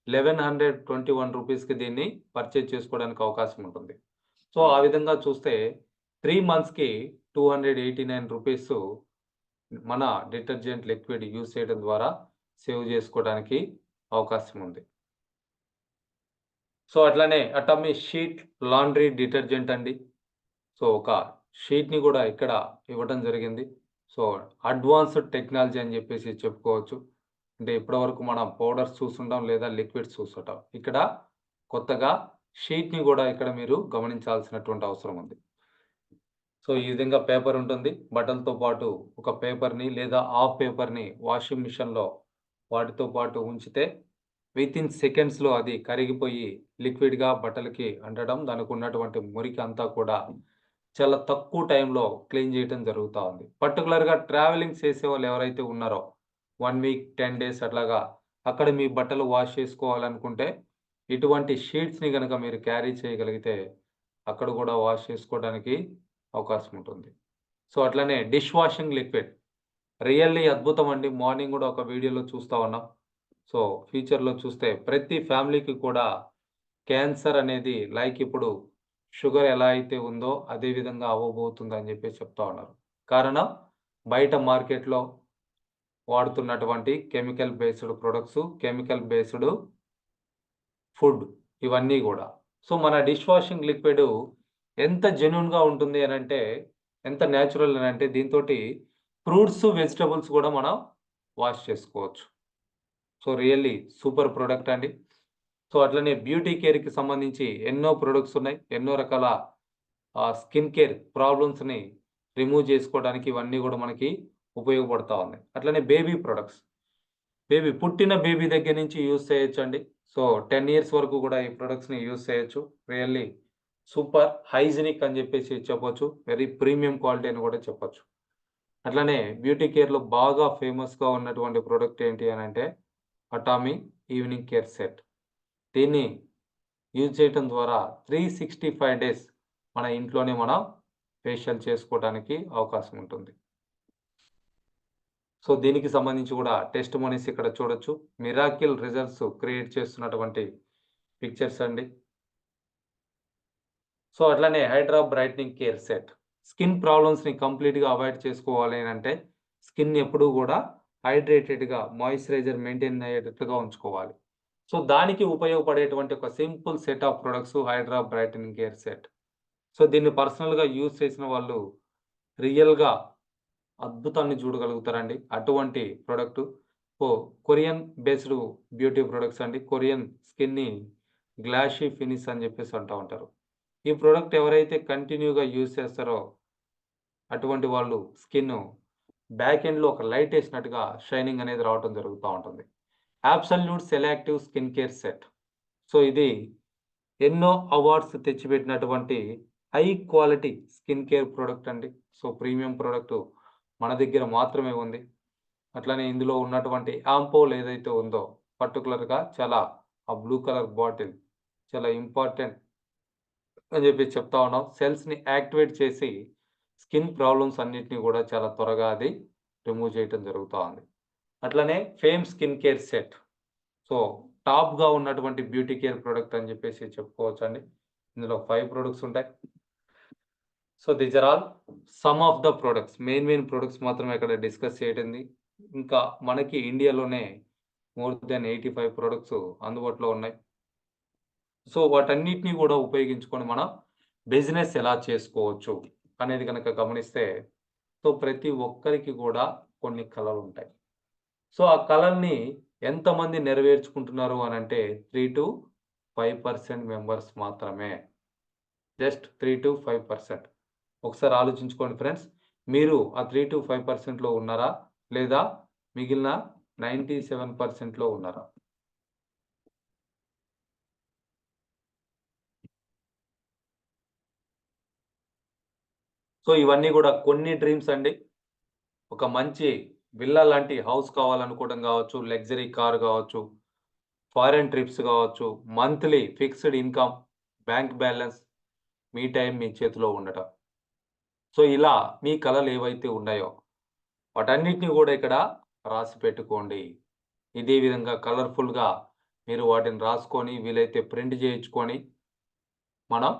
Speaker 1: 1121 రూపీస్‌కి దీన్ని పర్చేజ్ చేసుకోవడానికి అవకాశం ఉంటుంది. సో, ఆ విధంగా చూస్తే 3 మంత్స్‌కి 289 రూపీస్ మన డిటర్జెంట్ లిక్విడ్ యూజ్ చేయడం ద్వారా సేవ్ చేసుకోవడానికి అవకాశం ఉంది. సో, అట్లనే అటామీ షీట్ లాండ్రీ డిటర్జెంట్ అండి. సో, ఒక షీట్‌ని గూడా ఇక్కడ ఇవ్వటం జరిగింది. సో, అడ్వాన్స్డ్ టెక్నాలజీ అని జెప్పేసి చెప్పుకోవచ్చు. అంటే ఇప్పటివరకు మనం పౌడర్స్ చూస్తుంటాం లేదా లిక్విడ్స్ చూస్తుంటాం. ఇక్కడ కొత్తగా షీట్‌ని కూడా ఇక్కడ మీరు గమనించాల్సినటువంటి అవసరం ఉంది. సో, ఈ విధంగా పేపర్ ఉంటుంది. బట్టలతో పాటు ఒక పేపర్‌ని లేదా హాఫ్ పేపర్‌ని వాషింగ్ మిషన్‌లో వాటితో పాటు ఉంచితే వితిన్ సెకండ్స్‌లో అది కరిగిపోయి లిక్విడ్‌గా బట్టలకి అంటడం, దానికి ఉన్నటువంటి మురికి అంతా కూడా చాలా తక్కువ టైంలో క్లీన్ చేయటం జరుగుతా ఉంది. పర్టిక్యులర్‌గా ట్రావెలింగ్ చేసేవాళ్ళు ఎవరైతే ఉన్నారో 1 వీక్, 10 డేస్ అట్లాగా అక్కడ మీ బట్టలు వాష్ చేసుకోవాలనుకుంటే ఇటువంటి షీట్స్‌ని గనక మీరు క్యారీ చేయగలిగితే అక్కడ కూడా వాష్ చేసుకోవడానికి అవకాశం ఉంటుంది. సో, అట్లనే డిష్ వాషింగ్ లిక్విడ్ రియల్లీ అద్భుతం అండి. మార్నింగ్ గూడా ఒక వీడియోలో చూస్తా ఉన్నాం. సో, ఫ్యూచర్‌లో చూస్తే ప్రతి ఫ్యామిలీకి కూడా క్యాన్సర్ అనేది లైక్ ఇప్పుడు షుగర్ ఎలా అయితే ఉందో అదే విధంగా అవ్వబోతుందని జెప్పేసి చెప్తా ఉన్నారు. కారణం బయట మార్కెట్‌లో వాడుతున్నటువంటి chemical based products, chemical based food ఇవన్నీ గూడా. సో, మన డిష్ వాషింగ్ లిక్విడ్ ఎంత జెన్యూన్‌గా ఉంటుంది అనంటే, ఎంత నేచురల్ అనంటే దీనితోటి ఫ్రూట్స్, వెజిటబుల్స్ గూడా మనం వాష్ చేసుకోవచ్చు. సో, రియల్లీ సూపర్ ప్రొడక్ట్ అండి. సో, అట్లనే బ్యూటీ కేర్‌కి సంబంధించి ఎన్నో ప్రొడక్ట్స్ ఉన్నాయి. ఎన్నో రకాల స్కిన్ కేర్ ప్రాబ్లమ్స్‌ని రిమూవ్ చేసుకోవడానికి ఇవన్నీ గూడా మనకి ఉపయోగపడతా ఉన్నాయి. అట్లనే బేబీ ప్రొడక్ట్స్. పుట్టిన బేబీ దగ్గర నుంచి యూజ్ చేయొచ్చండి. సో, 10 ఇయర్స్ వరకు గూడా ఈ ప్రొడక్ట్స్‌ని యూజ్ చేయొచ్చు. రియల్లీ సూపర్ హైజినిక్ అని జెప్పేసి చెప్పొచ్చు. వెరీ ప్రీమియం క్వాలిటీ అని గూడా చెప్పొచ్చు. అట్లనే బ్యూటీ కేర్‌లో బాగా ఫేమస్‌గా ఉన్నటువంటి ప్రొడక్ట్ ఏంటి అనంటే అటామీ ఈవినింగ్ కేర్ సెట్. దీన్ని యూజ్ చేయటం ద్వారా 365 డేస్ మన ఇంట్లోనే మనం ఫేషియల్ చేసుకోవడానికి అవకాశం ఉంటుంది. సో, దీనికి సంబంధించి కూడా టెస్టిమోనీస్ ఇక్కడ చూడొచ్చు. మిరాకిల్ రిజల్ట్స్ క్రియేట్ చేస్తున్నటువంటి పిక్చర్స్ అండి. సో, అట్లనే hydra brightening care set. Skin ప్రాబ్లమ్స్‌ని కంప్లీట్‌గా అవాయిడ్ చేసుకోవాలి అనంటే స్కిన్ ఎప్పుడూ గూడా హైడ్రేటెడ్‌గా మాయిశ్చరైజర్ మెయింటైన్ అయ్యేటట్టుగా ఉంచుకోవాలి. సో, దానికి ఉపయోగపడేటువంటి ఒక simple set of products hydra brightening care set. So, దీన్ని పర్సనల్‌గా యూజ్ చేసిన వాళ్ళు రియల్‌గా అద్భుతాన్ని చూడగలుగుతారండి. అటువంటి product. So, Korean based beauty products అండి. కొరియన్ స్కిన్‌ని గ్లాషీ ఫినిష్ అని చెప్పేసి అంటా ఉంటారు. ఈ ప్రొడక్ట్ ఎవరైతే కంటిన్యూగా యూజ్ చేస్తారో అటువంటి వాళ్ళు స్కిన్ బ్యాక్ ఎండ్‌లో ఒక లైట్ ఏసినట్టుగా షైనింగ్ అనేది రావటం జరుగుతా ఉంటుంది. Absolute selective skin care set. So, ఇది ఎన్నో అవార్డ్స్ తెచ్చిపెట్టినటువంటి high quality skin care product అండి. సో, ప్రీమియం ప్రొడక్ట్ మన దగ్గర మాత్రమే ఉంది. అట్లనే ఇందులో ఉన్నటువంటి యాంపూల్ ఏదైతే ఉందో పర్టిక్యులర్‌గా చాలా ఆ బ్లూ కలర్ బాటిల్ చాలా ఇంపార్టెంట్ అని చెప్పి చెప్తా ఉన్నాం. సెల్స్‌ని యాక్టివేట్ చేసి స్కిన్ ప్రాబ్లమ్స్ అన్నిటిని కూడా చాలా త్వరగా అది రిమూవ్ చేయటం జరుగుతా ఉంది. అట్లనే fame skin care set. So, టాప్‌గా ఉన్నటువంటి బ్యూటీ కేర్ ప్రొడక్ట్ అని చెప్పేసి చెప్పుకోవచ్చండి. ఇందులో 5 ప్రొడక్ట్స్ ఉంటాయి. So, these are all some of the products. Main products మాత్రమే ఇక్కడ డిస్కస్ చేయటంది. ఇంకా మనకి ఇండియాలోనే మోర్ థాన్ 85 ప్రొడక్ట్స్ అందుబాటులో ఉన్నాయి. సో, వాటన్నిటిని గూడా ఉపయోగించుకొని మనం బిజినెస్ ఎలా చేసుకోవచ్చు అనేది గనక గమనిస్తే, సో, ప్రతి ఒక్కరికి గూడా కొన్ని కలలుంటాయి. సో, ఆ కలల్ని ఎంతమంది నెరవేర్చుకుంటున్నారు అనంటే 3-5% మెంబర్స్ మాత్రమే. జస్ట్ 3-5%. ఒకసారి ఆలోచించుకోండి ఫ్రెండ్స్. మీరు ఆ 3-5%లో ఉన్నారా? లేదా మిగిలిన 97%లో ఉన్నారా? సో, ఇవన్నీ గూడా కొన్ని డ్రీమ్స్ అండి. ఒక మంచి విల్లా లాంటి హౌస్ కావాలనుకోవడం గావచ్చు, లగ్జరీ కార్ గావచ్చు, ఫారెన్ ట్రిప్స్ గావచ్చు, monthly fixed income, bank balance, మీ టైం మీ చేతిలో ఉండటం. సో, ఇలా మీ కలలేవైతే ఉన్నాయో వాటన్నిటిని గూడా ఇక్కడ రాసి పెట్టుకోండి. ఇదే విధంగా కలర్‌ఫుల్‌గా మీరు వాటిని రాసుకొని వీలైతే ప్రింట్ చేయించుకొని మనం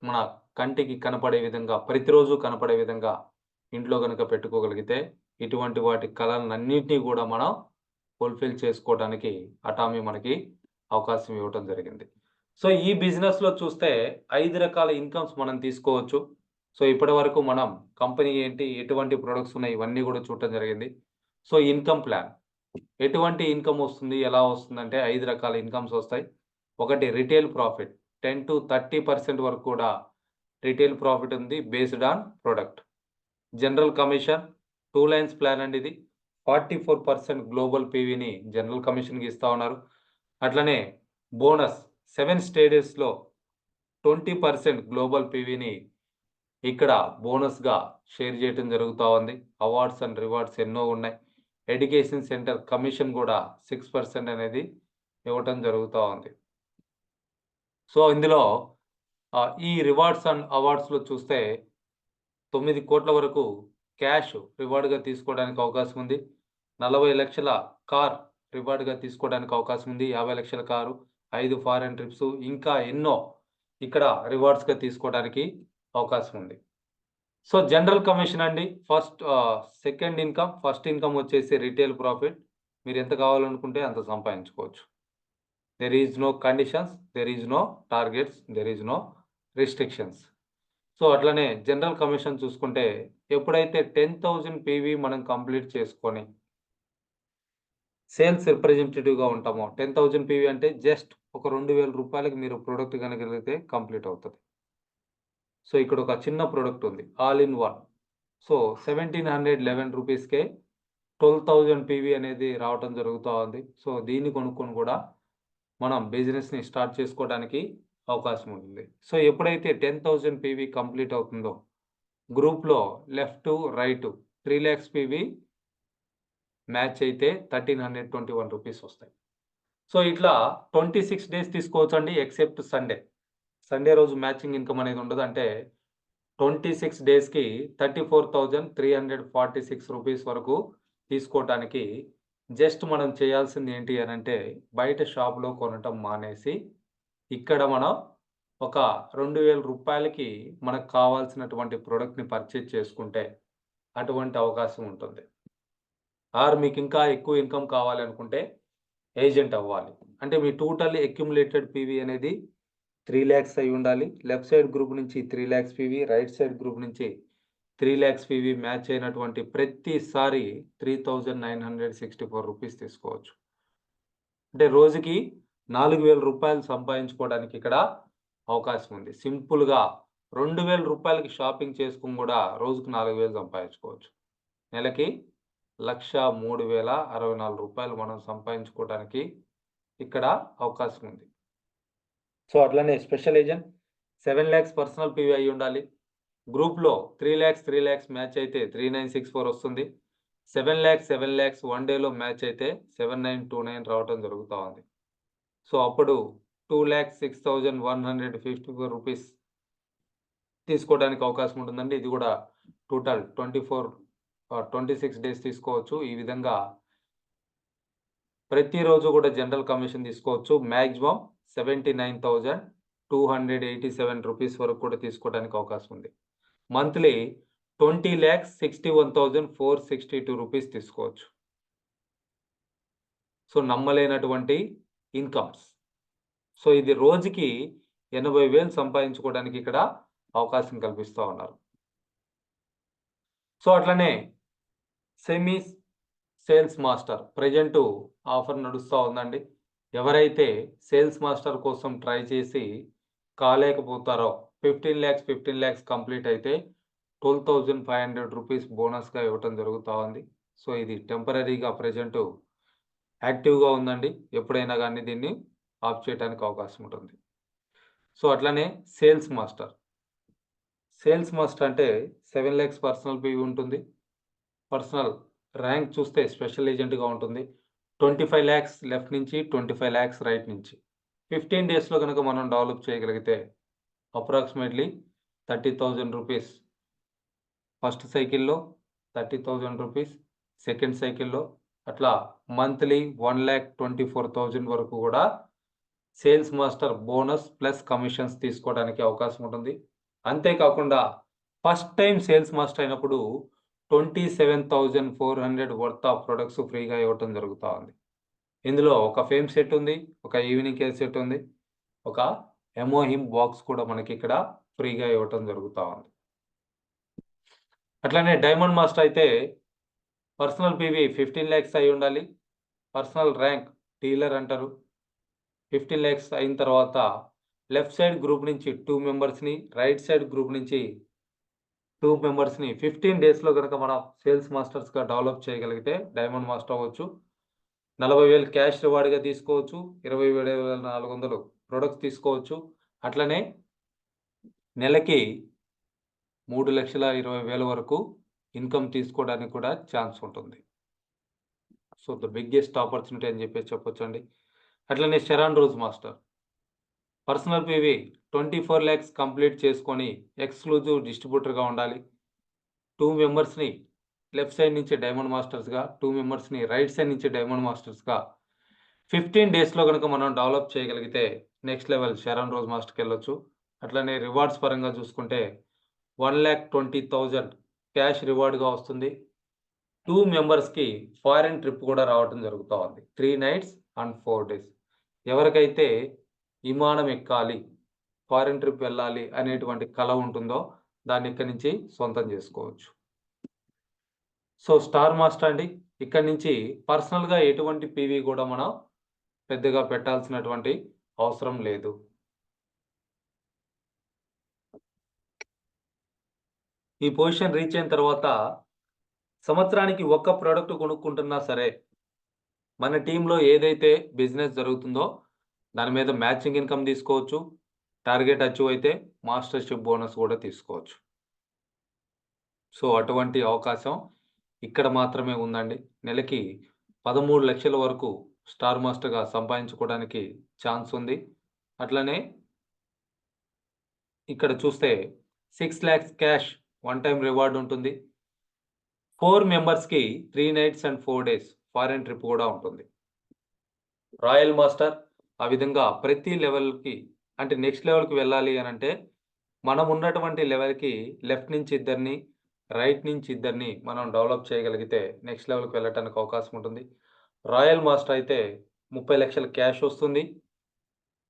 Speaker 1: మన కంటికి కనపడే విధంగా ప్రతిరోజు కనపడే విధంగా ఇంట్లో గనుక పెట్టుకోగలిగితే ఇటువంటి వాటి కలలన్నిటిని గూడా మనం ఫుల్‌ఫిల్ చేసుకోవడానికి అటామీ మనకి అవకాశం ఇవ్వటం జరిగింది. సో, ఈ బిజినెస్‌లో చూస్తే 5 రకాల ఇన్‌కమ్స్ మనం తీసుకోవచ్చు. సో, ఇప్పటివరకు మనం కంపెనీ ఏంటి, ఎటువంటి ప్రొడక్ట్స్ ఉన్నాయి ఇవన్నీ గూడా చూడటం జరిగింది. So, income plan. ఎటువంటి ఇన్కమ్ వస్తుంది, ఎలా వస్తుందంటే 5 రకాల ఇన్కమ్స్ వస్తాయి. ఒకటి రిటైల్ ప్రాఫిట్ 10-30% వరకు కూడా రిటైల్ ప్రాఫిట్ ఉంది based on product. General commission 2 lines plan అండి ఇది. 44% గ్లోబల్ పీవీని జనరల్ కమిషన్కి ఇస్తా ఉన్నారు. అట్లనే బోనస్ 7 స్టేజెస్లో 20% గ్లోబల్ పీవీని ఇక్కడ బోనస్గా షేర్ చేయడం జరుగుతూ ఉంది. అవార్డ్స్ అండ్ రివార్డ్స్ ఎన్నో ఉన్నాయి. ఎడ్యుకేషన్ సెంటర్ కమిషన్ కూడా 6% అనేది ఇవ్వటం జరుగుతూ ఉంది. సో ఇందులో ఈ రివార్డ్స్ అండ్ అవార్డ్స్లో చూస్తే 9 కోట్ల వరకు క్యాష్ రివార్డ్గా తీసుకోవడానికి అవకాశం ఉంది. 40 లక్షల కార్ రివార్డ్గా తీసుకోవడానికి అవకాశం ఉంది. 50 లక్షల కారు, 5 ఫారెన్ ట్రిప్స్, ఇంకా ఎన్నో ఇక్కడ రివార్డ్స్గా తీసుకోవడానికి అవకాశం ఉంది. సో జనరల్ కమిషన్ అండి సెకండ్ ఇన్కమ్. ఫస్ట్ ఇన్కమ్ వచ్చేసి రిటైల్ ప్రాఫిట్. మీరు ఎంత కావాలనుకుంటే అంత సంపాదించుకోవచ్చు. There is no conditions, there is no targets, there is no restrictions. So అట్లనే జనరల్ కమిషన్ చూసుకుంటే ఎప్పుడైతే 10,000 పీవీ మనం కంప్లీట్ చేసుకొని సేల్స్ రిప్రజెంటేటివ్గా ఉంటామో, 10,000 పీవీ అంటే జస్ట్ ఒక 2,000 రూపాయలకి మీరు ప్రోడక్ట్ కనుగలిగితే కంప్లీట్ అవుతుంది. సో ఇక్కడ ఒక చిన్న ప్రోడక్ట్ ఉంది, ఆల్ ఇన్ వన్. సో 1,711 రూపీస్కే 12,000 పీవీ అనేది రావటం జరుగుతూ ఉంది. సో దీన్ని కొనుక్కొని కూడా మనం బిజినెస్ని స్టార్ట్ చేసుకోవడానికి అవకాశం ఉంటుంది. సో ఎప్పుడైతే 10,000 పీవీ కంప్లీట్ అవుతుందో గ్రూప్లో left right 3 lakhs PV match అయితే 1,321 రూపీస్ వస్తాయి. సో ఇట్లా 26 డేస్ తీసుకోవచ్చు అండి, ఎక్సెప్ట్ సండే. సండే రోజు మ్యాచింగ్ ఇన్కమ్ అనేది ఉండదు. అంటే 26 డేస్కి 34,346 రూపీస్ వరకు తీసుకోవటానికి జస్ట్ మనం చేయాల్సింది ఏంటి అని అంటే బయట షాప్లో కొనటం మానేసి ఇక్కడ మనం ఒక 2,000 రూపాయలకి మనకు కావాల్సినటువంటి ప్రోడక్ట్ని పర్చేజ్ చేసుకుంటే అటువంటి అవకాశం ఉంటుంది. ఆర్ మీకు ఇంకా ఎక్కువ ఇన్కమ్ కావాలనుకుంటే ఏజెంట్ అవ్వాలి. అంటే మీ టోటల్ అక్యుములేటెడ్ పీవీ అనేది 3 lakhs అయి ఉండాలి. లెఫ్ట్ సైడ్ గ్రూప్ నుంచి 3 lakhs PV, right side group నుంచి 3 lakhs పీవీ మ్యాచ్ అయినటువంటి ప్రతిసారి 3,964 రూపీస్ తీసుకోవచ్చు. అంటే రోజుకి 4,000 రూపాయలు సంపాదించుకోవడానికి ఇక్కడ అవకాశం ఉంది. సింపుల్గా 2,000 రూపాయలకి షాపింగ్ చేసుకుని కూడా రోజుకు 4,000 సంపాదించుకోవచ్చు. నెలకి 1,03,064 రూపాయలు మనం సంపాదించుకోవడానికి ఇక్కడ అవకాశం ఉంది. సో అట్లనే special agent 7 lakhs personal PV అయి ఉండాలి. గ్రూప్లో 3 lakhs మ్యాచ్ అయితే 3,964 వస్తుంది. 7 lakhs 1 డేలో మ్యాచ్ అయితే 7,929 రావటం జరుగుతూ ఉంది. సో అప్పుడు 2,06,154 రూపీస్ తీసుకోవడానికి అవకాశం ఉంటుందండి. ఇది కూడా టోటల్ 26 డేస్ తీసుకోవచ్చు. ఈ విధంగా ప్రతిరోజు కూడా జనరల్ కమిషన్ తీసుకోవచ్చు. మ్యాక్సిమం 79,287 రూపీస్ వరకు కూడా తీసుకోవడానికి అవకాశం ఉంది. మంత్లీ 20,61,462 రూపీస్ తీసుకోవచ్చు. సో నమ్మలేనటువంటి ఇన్కమ్స్. సో ఇది రోజుకి 80,000 సంపాదించుకోవడానికి ఇక్కడ అవకాశం కల్పిస్తూ ఉన్నారు. సో అట్లనే semi sales master present offer నడుస్తూ ఉందండి. ఎవరైతే సేల్స్ మాస్టర్ కోసం ట్రై చేసి కాలేకపోతారో 15 lakhs కంప్లీట్ అయితే 12,500 రూపీస్ బోనస్గా ఇవ్వటం జరుగుతూ ఉంది. సో ఇది టెంపరీగా ప్రజెంట్ యాక్టివ్గా ఉందండి. ఎప్పుడైనా కానీ దీన్ని ఆఫ్ చేయడానికి అవకాశం ఉంటుంది. సో అట్లనే సేల్స్ మాస్టర్ అంటే 7 lakhs పర్సనల్ పీవీ ఉంటుంది. పర్సనల్ ర్యాంక్ చూస్తే స్పెషల్ ఏజెంట్గా ఉంటుంది. 25 lakhs లెఫ్ట్ నుంచి, 25 lakhs రైట్ నుంచి 15 డేస్లో కనుక మనం డెవలప్ చేయగలిగితే అప్రాక్సిమేట్లీ 30,000 రూపీస్ ఫస్ట్ సైకిల్లో, 30,000 రూపీస్ సెకండ్ సైకిల్లో, అట్లా మంత్లీ 1,24,000 వరకు కూడా sales master bonus plus commissions తీసుకోవడానికి అవకాశం ఉంటుంది. అంతేకాకుండా ఫస్ట్ టైం సేల్స్ మాస్టర్ అయినప్పుడు 27,400 వర్త్ ఆఫ్ ప్రొడక్ట్స్ ఫ్రీగా ఇవ్వటం జరుగుతూ ఉంది. ఇందులో ఒక ఫేమ్ సెట్ ఉంది, ఒక ఈవినింగ్ కేర్ సెట్ ఉంది, ఒక ఎమోహిమ్ బాక్స్ కూడా మనకి ఇక్కడ ఫ్రీగా ఇవ్వటం జరుగుతూ ఉంది. అట్లనే డైమండ్ మాస్టర్ అయితే పర్సనల్ పీవీ 15 lakhs అయి ఉండాలి. పర్సనల్ ర్యాంక్ డీలర్ అంటారు. 15 lakhs అయిన తర్వాత లెఫ్ట్ సైడ్ గ్రూప్ నుంచి 2 మెంబర్స్ని, రైట్ సైడ్ గ్రూప్ నుంచి 2 మెంబర్స్ని 15 డేస్లో కనుక మనం సేల్స్ మాస్టర్స్గా డెవలప్ చేయగలిగితే డైమండ్ మాస్టర్ అవ్వచ్చు. 40,000 క్యాష్ రివార్డ్గా తీసుకోవచ్చు. 27,400 ప్రొడక్ట్స్ తీసుకోవచ్చు. అట్లనే నెలకి 3,20,000 వరకు ఇన్కమ్ తీసుకోవడానికి కూడా ఛాన్స్ ఉంటుంది. సో ద బిగ్గెస్ట్ ఆపర్చునిటీ అని చెప్పొచ్చు అండి. అట్లనే Sharon Rose master personal PV 24 lakhs complete చేసుకొని ఎక్స్క్లూజివ్ డిస్ట్రిబ్యూటర్గా ఉండాలి. 2 మెంబర్స్ని లెఫ్ట్ సైడ్ నుంచి డైమండ్ మాస్టర్స్గా, 2 మెంబర్స్ని రైట్ సైడ్ నుంచి డైమండ్ మాస్టర్స్గా 15 డేస్లో కనుక మనం డెవలప్ చేయగలిగితే నెక్స్ట్ లెవెల్ శరణ్ రోజ్ మాస్టర్కి వెళ్ళొచ్చు. అట్లనే రివార్డ్స్ పరంగా చూసుకుంటే 1,20,000 క్యాష్ రివార్డ్గా వస్తుంది. 2 మెంబర్స్కి ఫారిన్ ట్రిప్ కూడా రావడం జరుగుతూ ఉంది. 3 nights and 4 days. ఎవరికైతే విమానం ఎక్కాలి, ఫారిన్ ట్రిప్ వెళ్ళాలి అనేటువంటి కళ ఉంటుందో దాన్ని ఇక్కడి నుంచి సొంతం చేసుకోవచ్చు. సో స్టార్ మాస్టర్ అండి, ఇక్కడి నుంచి పర్సనల్గా ఎటువంటి పీవీ కూడా మనం పెద్దగా పెట్టాల్సినటువంటి అవసరం లేదు. ఈ పొజిషన్ రీచ్ అయిన తర్వాత సంవత్సరానికి ఒక్క ప్రోడక్ట్ కొనుక్కుంటున్నా సరే మన టీంలో ఏదైతే బిజినెస్ జరుగుతుందో దాని మీద మ్యాచింగ్ ఇన్కమ్ తీసుకోవచ్చు. టార్గెట్ అచీవ్ అయితే మాస్టర్షిప్ బోనస్ కూడా తీసుకోవచ్చు. సో అటువంటి అవకాశం ఇక్కడ మాత్రమే ఉందండి. నెలకి 13 లక్షల వరకు స్టార్ మాస్టర్గా సంపాదించుకోవడానికి ఛాన్స్ ఉంది. అట్లనే ఇక్కడ చూస్తే 6 lakhs cash one time reward ఉంటుంది. 4 మెంబర్స్కి 3 nights and 4 days foreign trip కూడా ఉంటుంది. రాయల్ మాస్టర్ ఆ విధంగా ప్రతి లెవెల్కి, అంటే నెక్స్ట్ లెవెల్కి వెళ్ళాలి అని అంటే మనం ఉన్నటువంటి లెవెల్కి లెఫ్ట్ నుంచి ఇద్దరిని, రైట్ నుంచి ఇద్దరిని మనం డెవలప్ చేయగలిగితే నెక్స్ట్ లెవెల్కి వెళ్ళటానికి అవకాశం ఉంటుంది. రాయల్ మాస్టర్ అయితే 30 లక్షల క్యాష్ వస్తుంది.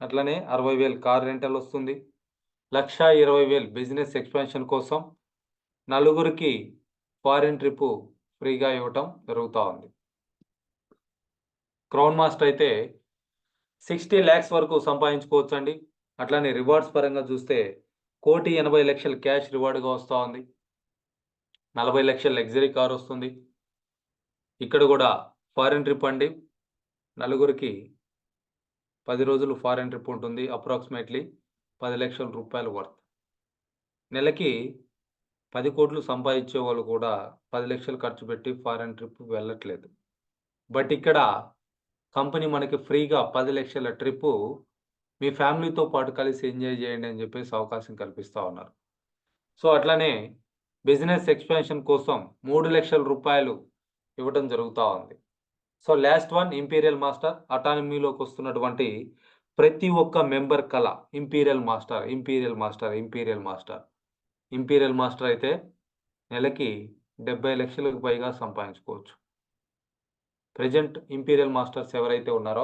Speaker 1: అట్లనే 60,000 కార్ రెంటల్ వస్తుంది. 1,20,000 బిజినెస్ ఎక్స్పాన్షన్ కోసం, నలుగురికి ఫారిన్ ట్రిప్ ఫ్రీగా ఇవ్వటం జరుగుతూ ఉంది. క్రౌన్ మాస్టర్ అయితే 60 lakhs వరకు సంపాదించుకోవచ్చు అండి. అట్లానే రివార్డ్స్ పరంగా చూస్తే 1,80,00,000 క్యాష్ రివార్డ్గా వస్తూ ఉంది. 40 లక్షల లగ్జరీ కార్ వస్తుంది. ఇక్కడ కూడా ఫారిన్ ట్రిప్ అండి, నలుగురికి 10 రోజులు ఫారిన్ ట్రిప్ ఉంటుంది. అప్రాక్సిమేట్లీ 10 లక్షల రూపాయలు వర్త్. నెలకి 10 కోట్లు సంపాదించే వాళ్ళు కూడా 10 లక్షలు ఖర్చు పెట్టి ఫారిన్ ట్రిప్ వెళ్ళట్లేదు. బట్ ఇక్కడ కంపెనీ మనకి ఫ్రీగా 10 లక్షల ట్రిప్పు మీ ఫ్యామిలీతో పాటు కలిసి ఎంజాయ్ చేయండి అని చెప్పేసి అవకాశం కల్పిస్తూ ఉన్నారు. సో అట్లానే బిజినెస్ ఎక్స్పాన్షన్ కోసం 3 లక్షల రూపాయలు ఇవ్వడం జరుగుతూ ఉంది. So last one imperial master. అటానమీలోకి వస్తున్నటువంటి ప్రతి ఒక్క మెంబర్ కల imperial master, imperial master, imperial master. Imperial master అయితే నెలకి 70 లక్షలకు పైగా సంపాదించుకోవచ్చు. ప్రెజెంట్ ఇంపీరియల్ మాస్టర్స్ ఎవరైతే ఉన్నారో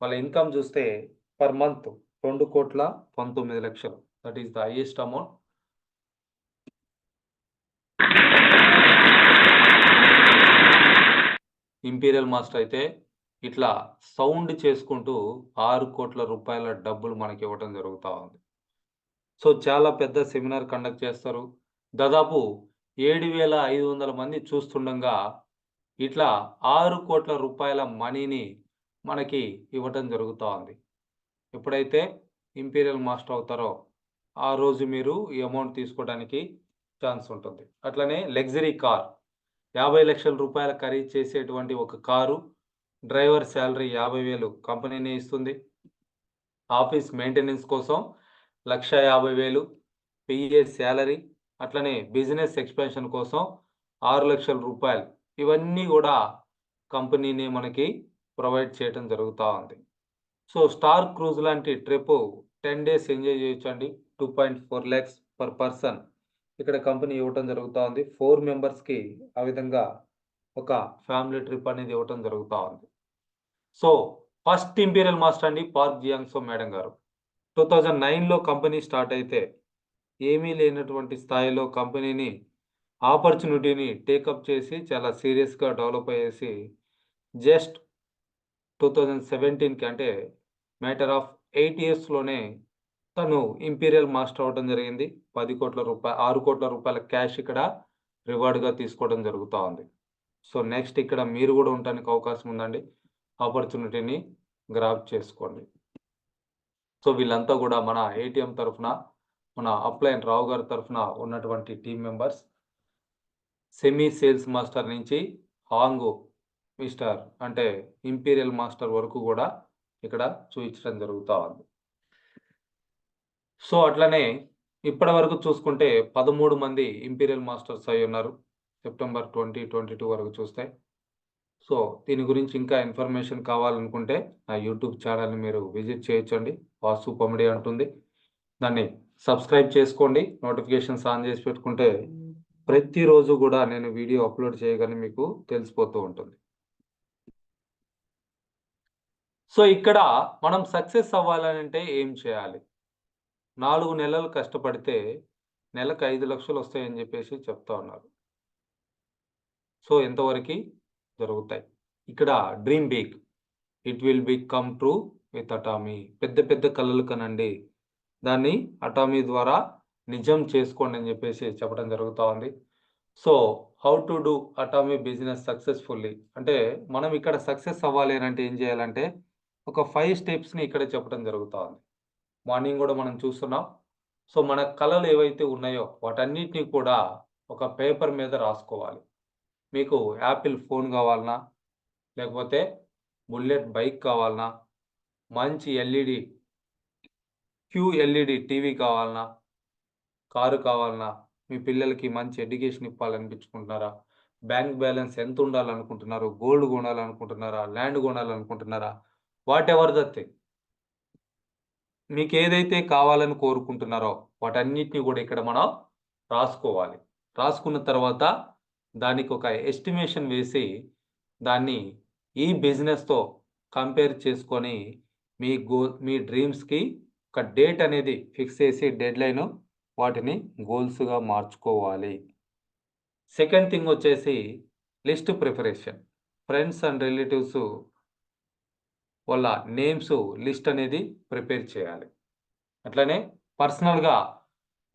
Speaker 1: వాళ్ళ ఇన్కమ్ చూస్తే per month 2,19,00,000. That is the highest amount. Imperial master అయితే ఇట్లా సౌండ్ చేసుకుంటూ 6 కోట్ల రూపాయల డబ్బులు మనకి ఇవ్వడం జరుగుతూ ఉంది. సో చాలా పెద్ద సెమినార్ కండక్ట్ చేస్తారు. దాదాపు 7,500 మంది చూస్తుండగా ఇట్లా 6 కోట్ల రూపాయల మనీని మనకి ఇవ్వటం జరుగుతూ ఉంది. ఎప్పుడైతే ఇంపీరియల్ మాస్టర్ అవుతారో ఆ రోజు మీరు ఈ అమౌంట్ తీసుకోవడానికి ఛాన్స్ ఉంటుంది. అట్లనే లగ్జరీ కార్ 50 లక్షల రూపాయల ఖరీదు చేసేటువంటి ఒక కారు, డ్రైవర్ శాలరీ 50,000 కంపెనీనే ఇస్తుంది. ఆఫీస్ మెయింటెనెన్స్ కోసం 1,50,000 పిఏ శాలరీ. అట్లనే బిజినెస్ ఎక్స్పాన్షన్ కోసం 6 లక్షల రూపాయలు. ఇవన్నీ కూడా కంపెనీని మనకి ప్రొవైడ్ చేయడం జరుగుతూ ఉంది. సో స్టార్ క్రూజ్ లాంటి ట్రిప్ 10 days ఎంజాయ్ చేయొచ్చు అండి. 2.4 lakhs పర్ పర్సన్ ఇక్కడ కంపెనీ ఇవ్వటం జరుగుతూ ఉంది. 4 మెంబర్స్కి ఆ విధంగా ఒక ఫ్యామిలీ ట్రిప్ అనేది ఇవ్వటం జరుగుతూ ఉంది. సో ఫస్ట్ ఇంపీరియల్ మాస్టర్ అండి పార్క్ జియాంగ్సో మేడం గారు 2009లో కంపెనీ స్టార్ట్ అయితే ఏమీ లేనటువంటి స్థాయిలో కంపెనీని ఆపర్చునిటీని టేకప్ చేసి చాలా సీరియస్గా డెవలప్ అయ్యేసి జస్ట్ 2017కి అంటే మ్యాటర్ ఆఫ్ 8 ఇయర్స్లోనే తను ఇంపీరియల్ మాస్టర్ అవ్వడం జరిగింది. 6 కోట్ల రూపాయల క్యాష్ ఇక్కడ రివార్డ్‌గా తీసుకోవడం జరుగుతా ఉంది. సో నెక్స్ట్ ఇక్కడ మీరు కూడా ఉండటానికి అవకాశం ఉందండి. ఆపర్చునిటీని గ్రాబ్ చేసుకోండి. సో వీళ్ళంతా కూడా మన ఏటీఎం తరఫున, మన అప్లైన్ రావు గారి తరఫున ఉన్నటువంటి team members. Semi sales master నుంచి హాంగు మిస్టర్ అంటే ఇంపీరియల్ మాస్టర్ వరకు కూడా ఇక్కడ చూపించడం జరుగుతూ ఉంది. సో అట్లనే ఇప్పటి వరకు చూసుకుంటే 13 మంది ఇంపీరియల్ మాస్టర్స్ అయి ఉన్నారు సెప్టెంబర్ 2022 వరకు చూస్తే. సో దీని గురించి ఇంకా ఇన్ఫర్మేషన్ కావాలనుకుంటే నా యూట్యూబ్ ఛానల్ని మీరు విజిట్ చేయొచ్చండి. వాసు పమిడి అంటుంది. దాన్ని సబ్స్క్రైబ్ చేసుకోండి. నోటిఫికేషన్స్ ఆన్ చేసి పెట్టుకుంటే ప్రతిరోజు కూడా నేను వీడియో అప్లోడ్ చేయగానే మీకు తెలిసిపోతూ ఉంటుంది. సో ఇక్కడ మనం సక్సెస్ అవ్వాలంటే ఏం చేయాలి? 4 నెలలు కష్టపడితే నెలకు 5 లక్షలు వస్తాయని చెప్పేసి చెప్తా ఉన్నారు. సో ఎంతవరకు జరుగుతాయి? ఇక్కడ dream big, it will become true with Atomy. పెద్ద పెద్ద కలలు కనండి, దాన్ని అటామీ ద్వారా నిజం చేసుకోండి అని చెప్పేసి చెప్పడం జరుగుతూ ఉంది. So how to do Atomy business successfully అంటే మనం ఇక్కడ సక్సెస్ అవ్వాలి అంటే ఏం చేయాలంటే ఒక 5 స్టెప్స్ని ఇక్కడ చెప్పడం జరుగుతూ ఉంది. మార్నింగ్ కూడా మనం చూస్తున్నాం. సో మన కళలు ఏవైతే ఉన్నాయో వాటన్నిటిని కూడా ఒక పేపర్ మీద రాసుకోవాలి. మీకు యాపిల్ ఫోన్ కావాలన్నా, లేకపోతే బుల్లెట్ బైక్ కావాలన్నా, మంచి QLED టీవీ కావాలన్నా, కారు కావాలన్నా, మీ పిల్లలకి మంచి ఎడ్యుకేషన్ ఇవ్వాలనిపించుకుంటున్నారా, బ్యాంక్ బ్యాలెన్స్ ఎంత ఉండాలనుకుంటున్నారు, గోల్డ్ కొనాలనుకుంటున్నారా, ల్యాండ్ కొనాలనుకుంటున్నారా, వాట్ ఎవర్ ద థింగ్, మీకు ఏదైతే కావాలని కోరుకుంటున్నారో వాటన్నిటిని కూడా ఇక్కడ మనం రాసుకోవాలి. రాసుకున్న తర్వాత దానికి ఒక ఎస్టిమేషన్ వేసి దాన్ని ఈ బిజినెస్తో కంపేర్ చేసుకొని మీ డ్రీమ్స్కి ఒక డేట్ అనేది ఫిక్స్ చేసి డెడ్లైన్ వాటిని గోల్స్గా మార్చుకోవాలి. సెకండ్ థింగ్ వచ్చేసి list preparation. Friends and relatives వాళ్ళ నేమ్స్ లిస్ట్ అనేది ప్రిపేర్ చేయాలి. అట్లనే పర్సనల్గా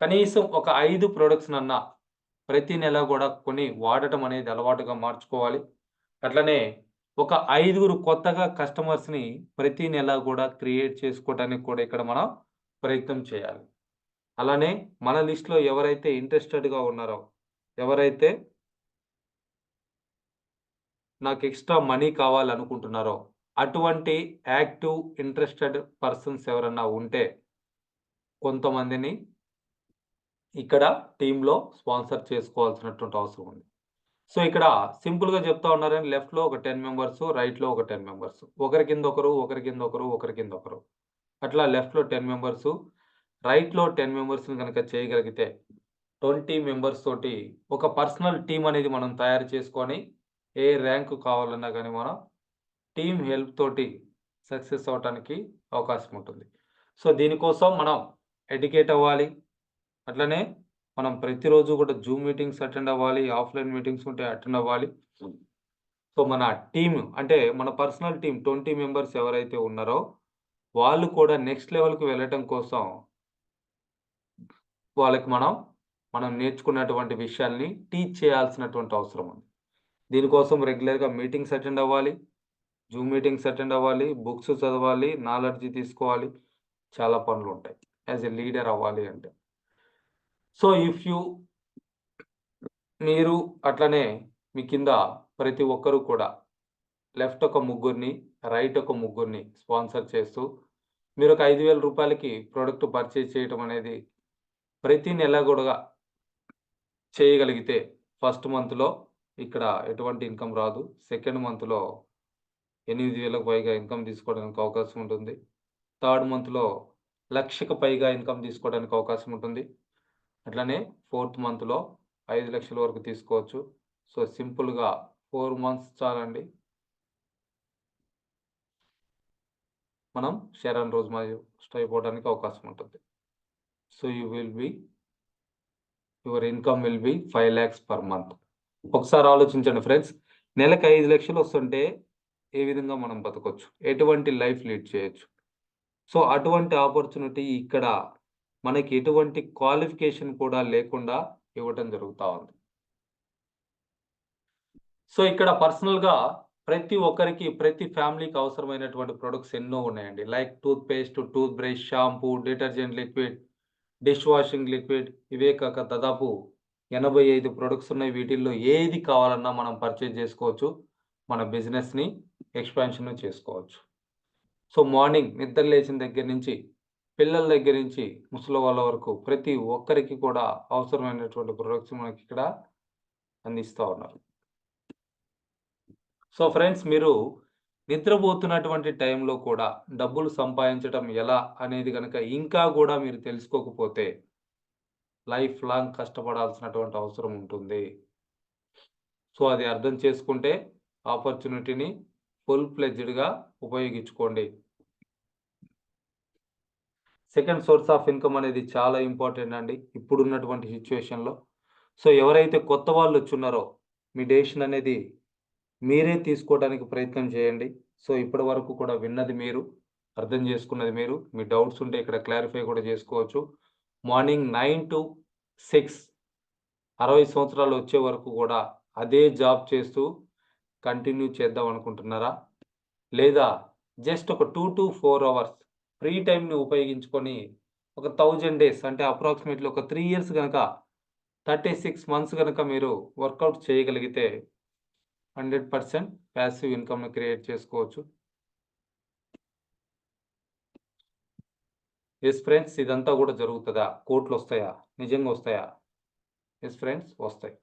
Speaker 1: కనీసం ఒక 5 ప్రొడక్ట్స్ అన్నా ప్రతి నెల కూడా కొని వాడటం అనేది అలవాటుగా మార్చుకోవాలి. అట్లనే ఒక 5గురు కొత్తగా కస్టమర్స్ని ప్రతి నెల కూడా క్రియేట్ చేసుకోవడానికి కూడా ఇక్కడ మనం ప్రయత్నం చేయాలి. అలానే మన లిస్ట్లో ఎవరైతే ఇంట్రెస్టెడ్గా ఉన్నారో, ఎవరైతే నాకు ఎక్స్ట్రా మనీ కావాలనుకుంటున్నారో అటువంటి యాక్టివ్ ఇంట్రెస్టెడ్ పర్సన్స్ ఎవరన్నా ఉంటే కొంతమందిని ఇక్కడ టీంలో స్పాన్సర్ చేసుకోవాల్సినటువంటి అవసరం ఉంది. సో ఇక్కడ సింపుల్గా చెప్తా ఉన్నారని లెఫ్ట్లో ఒక 10 మెంబర్స్, రైట్లో ఒక 10 మెంబర్స్, ఒకరి కింద ఒకరు, అట్లా లెఫ్ట్లో 10 మెంబర్స్, రైట్లో 10 మెంబర్స్ని కనుక చేయగలిగితే 20 మెంబర్స్ తోటి ఒక పర్సనల్ టీం అనేది మనం తయారు చేసుకొని ఏ ర్యాంకు కావాలన్నా కానీ మనం టీం హెల్ప్ తోటి సక్సెస్ అవ్వడానికి అవకాశం ఉంటుంది. సో దీనికోసం మనం ఎడ్యుకేట్ అవ్వాలి. అట్లనే మనం ప్రతిరోజు కూడా జూమ్ మీటింగ్స్ అటెండ్ అవ్వాలి, ఆఫ్లైన్ మీటింగ్స్ ఉంటే అటెండ్ అవ్వాలి. సో మన టీమ్ అంటే మన పర్సనల్ టీం 20 మెంబర్స్ ఎవరైతే ఉన్నారో వాళ్ళు కూడా నెక్స్ట్ లెవెల్కి వెళ్ళటం కోసం వాళ్ళకి మనం నేర్చుకున్నటువంటి విషయాల్ని టీచ్ చేయాల్సినటువంటి అవసరం ఉంది. దీనికోసం రెగ్యులర్గా మీటింగ్స్ అటెండ్ అవ్వాలి, జూమ్ మీటింగ్స్ అటెండ్ అవ్వాలి, బుక్స్ చదవాలి, నాలెడ్జ్ తీసుకోవాలి, చాలా పనులు ఉంటాయి యాజ్ ఎ లీడర్ అవ్వాలి అంటే. సో మీరు అట్లనే మీ కింద ప్రతి ఒక్కరూ కూడా లెఫ్ట్ ఒక ముగ్గురిని, రైట్ ఒక ముగ్గురిని స్పాన్సర్ చేస్తూ మీరు ఒక 5,000 రూపాయలకి ప్రోడక్ట్ పర్చేజ్ చేయటం అనేది ప్రతి నెల కూడా చేయగలిగితే ఫస్ట్ మంత్లో ఇక్కడ ఎటువంటి ఇన్కమ్ రాదు. సెకండ్ మంత్లో 8,000కు పైగా ఇన్కమ్ తీసుకోవడానికి అవకాశం ఉంటుంది. థర్డ్ మంత్లో 1,00,000కు పైగా ఇన్కమ్ తీసుకోవడానికి అవకాశం ఉంటుంది. అట్లనే ఫోర్త్ మంత్లో 5 లక్షల వరకు తీసుకోవచ్చు. సో సింపుల్గా 4 మంత్స్ చాలండి మనం షేర్ అండ్ రోజ్ అయిపోవడానికి అవకాశం ఉంటుంది. So your income will be 5 lakhs per month. ఒకసారి ఆలోచించండి ఫ్రెండ్స్, నెలకు 5 లక్షలు వస్తుంటే ఏ విధంగా మనం బతకొచ్చు, ఎటువంటి లైఫ్ లీడ్ చేయొచ్చు. సో అటువంటి ఆపర్చునిటీ ఇక్కడ మనకి ఎటువంటి క్వాలిఫికేషన్ కూడా లేకుండా ఇవ్వటం జరుగుతా ఉంది. సో ఇక్కడ పర్సనల్‌గా ప్రతి ఒక్కరికి, ప్రతి ఫ్యామిలీకి అవసరమైనటువంటి ప్రొడక్ట్స్ ఎన్నో ఉన్నాయండి. Like toothpaste, toothbrush, shampoo, detergent liquid, dish washing liquid, ఇవే కాక దాదాపు 85 ప్రొడక్ట్స్ ఉన్నాయి. వీటిల్లో ఏది కావాలన్నా మనం పర్చేజ్ చేసుకోవచ్చు. మన బిజినెస్‌ని ఎక్స్‌పాన్షన్ చేసుకోవచ్చు. సో మార్నింగ్ నిద్ర లేచిన దగ్గర నుంచి, పిల్లల దగ్గర నుంచి, ముసలి వాళ్ళ వరకు ప్రతి ఒక్కరికి కూడా అవసరమైనటువంటి ప్రొడక్ట్స్ మనకిక్కడ అందిస్తా ఉన్నారు. సో ఫ్రెండ్స్, మీరు నిద్రపోతున్నటువంటి టైంలో కూడా డబ్బులు సంపాదించడం ఎలా అనేది గనక ఇంకా గూడా మీరు తెలుసుకోకపోతే లైఫ్ లాంగ్ కష్టపడాల్సినటువంటి అవసరం ఉంటుంది. సో అది అర్థం చేసుకుంటే ఆపర్చునిటీని ఫుల్ ఫ్లెడ్జ్డ్‌గా ఉపయోగించుకోండి. సెకండ్ సోర్స్ ఆఫ్ ఇన్‌కమ్ అనేది చాలా ఇంపార్టెంట్ అండి ఇప్పుడున్నటువంటి సిట్యుయేషన్‌లో. సో ఎవరైతే కొత్త వాళ్ళొచ్చున్నారో మీ డెసిషన్ అనేది మీరే తీసుకోవడానికి ప్రయత్నం చేయండి. సో ఇప్పటివరకు కూడా విన్నది మీరు, అర్థం చేసుకున్నది మీరు. మీ డౌట్స్ ఉంటే ఇక్కడ క్లారిఫై కూడా చేసుకోవచ్చు. మార్నింగ్ 9-6 60 సంవత్సరాలు వచ్చే వరకు కూడా అదే జాబ్ చేస్తూ కంటిన్యూ చేద్దాం అనుకుంటున్నారా? లేదా జస్ట్ ఒక 2-4 అవర్స్ ఫ్రీ టైమ్‌ని ఉపయోగించుకొని ఒక 1000 డేస్ అంటే అప్రాక్సిమేట్‌లీ ఒక 3 ఇయర్స్ గనక 36 మంత్స్ గనక మీరు వర్కౌట్ చేయగలిగితే 100% పాసివ్ ఇన్‌కమ్‌ని క్రియేట్ చేసుకోవచ్చు. యెస్ ఫ్రెండ్స్, ఇదంతా కూడా జరుగుతదా? కోట్లొస్తాయా? నిజంగా వస్తాయా? యెస్ ఫ్రెండ్స్, వస్తాయి.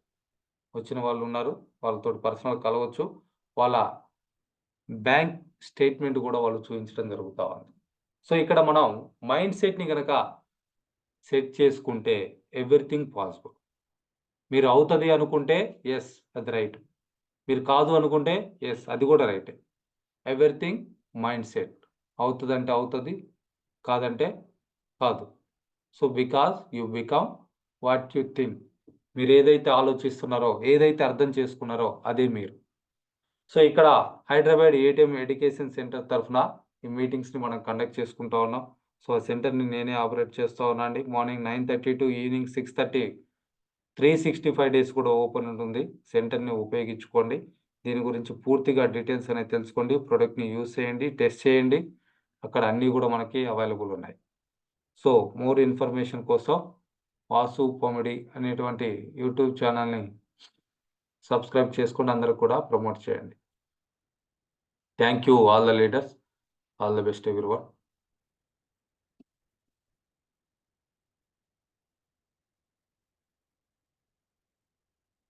Speaker 1: వచ్చిన వాళ్ళున్నారు. వాళ్ళతోటి పర్సనల్‌గా కలవచ్చు. వాళ్ళ బ్యాంక్ స్టేట్‌మెంట్ కూడా వాళ్ళు చూయించడం జరుగుతా ఉంది. సో ఇక్కడ మనం మైండ్ సెట్‌ని గనక సెట్ చేసుకుంటే ఎవ్రీథింగ్ పాసిబుల్. మీరు అవుతది అనుకుంటే యెస్, అది రైట్. మీరు కాదు అనుకుంటే యెస్, అది కూడా రైటే. Everything mind set. అవుతదంటే అవుతది, కాదంటే కాదు. So because you become what you think. మీరేదైతే ఆలోచిస్తున్నారో, ఏదైతే అర్థం చేసుకున్నారో అదే మీరు. సో ఇక్కడ హైదరాబాద్ ఏటీఎం ఎడ్యుకేషన్ సెంటర్ తరఫున ఈ మీటింగ్స్‌ని మనం కండక్ట్ చేసుకుంటా ఉన్నాం. సో ఆ సెంటర్‌ని నేనే ఆపరేట్ చేస్తా ఉన్నా అండి. మార్నింగ్ 9:30 టు ఈవినింగ్ 6:30 365 డేస్ కూడా ఓపెన్ ఉంటుంది. సెంటర్‌ని ఉపయోగించుకోండి. దీని గురించి పూర్తిగా డీటెయిల్స్ అనేది తెలుసుకోండి. ప్రొడక్ట్‌ని యూజ్ చేయండి, టెస్ట్ చేయండి. అక్కడ అన్నీ కూడా మనకి అవైలబుల్ ఉన్నాయి. సో మోర్ ఇన్ఫర్మేషన్ కోసం వాసు కామెడీ అనేటువంటి యూట్యూబ్ ఛానల్‌ని సబ్స్క్రైబ్ చేసుకొని అందరూ కూడా ప్రమోట్ చేయండి. Thank you all the leaders. All the best everyone.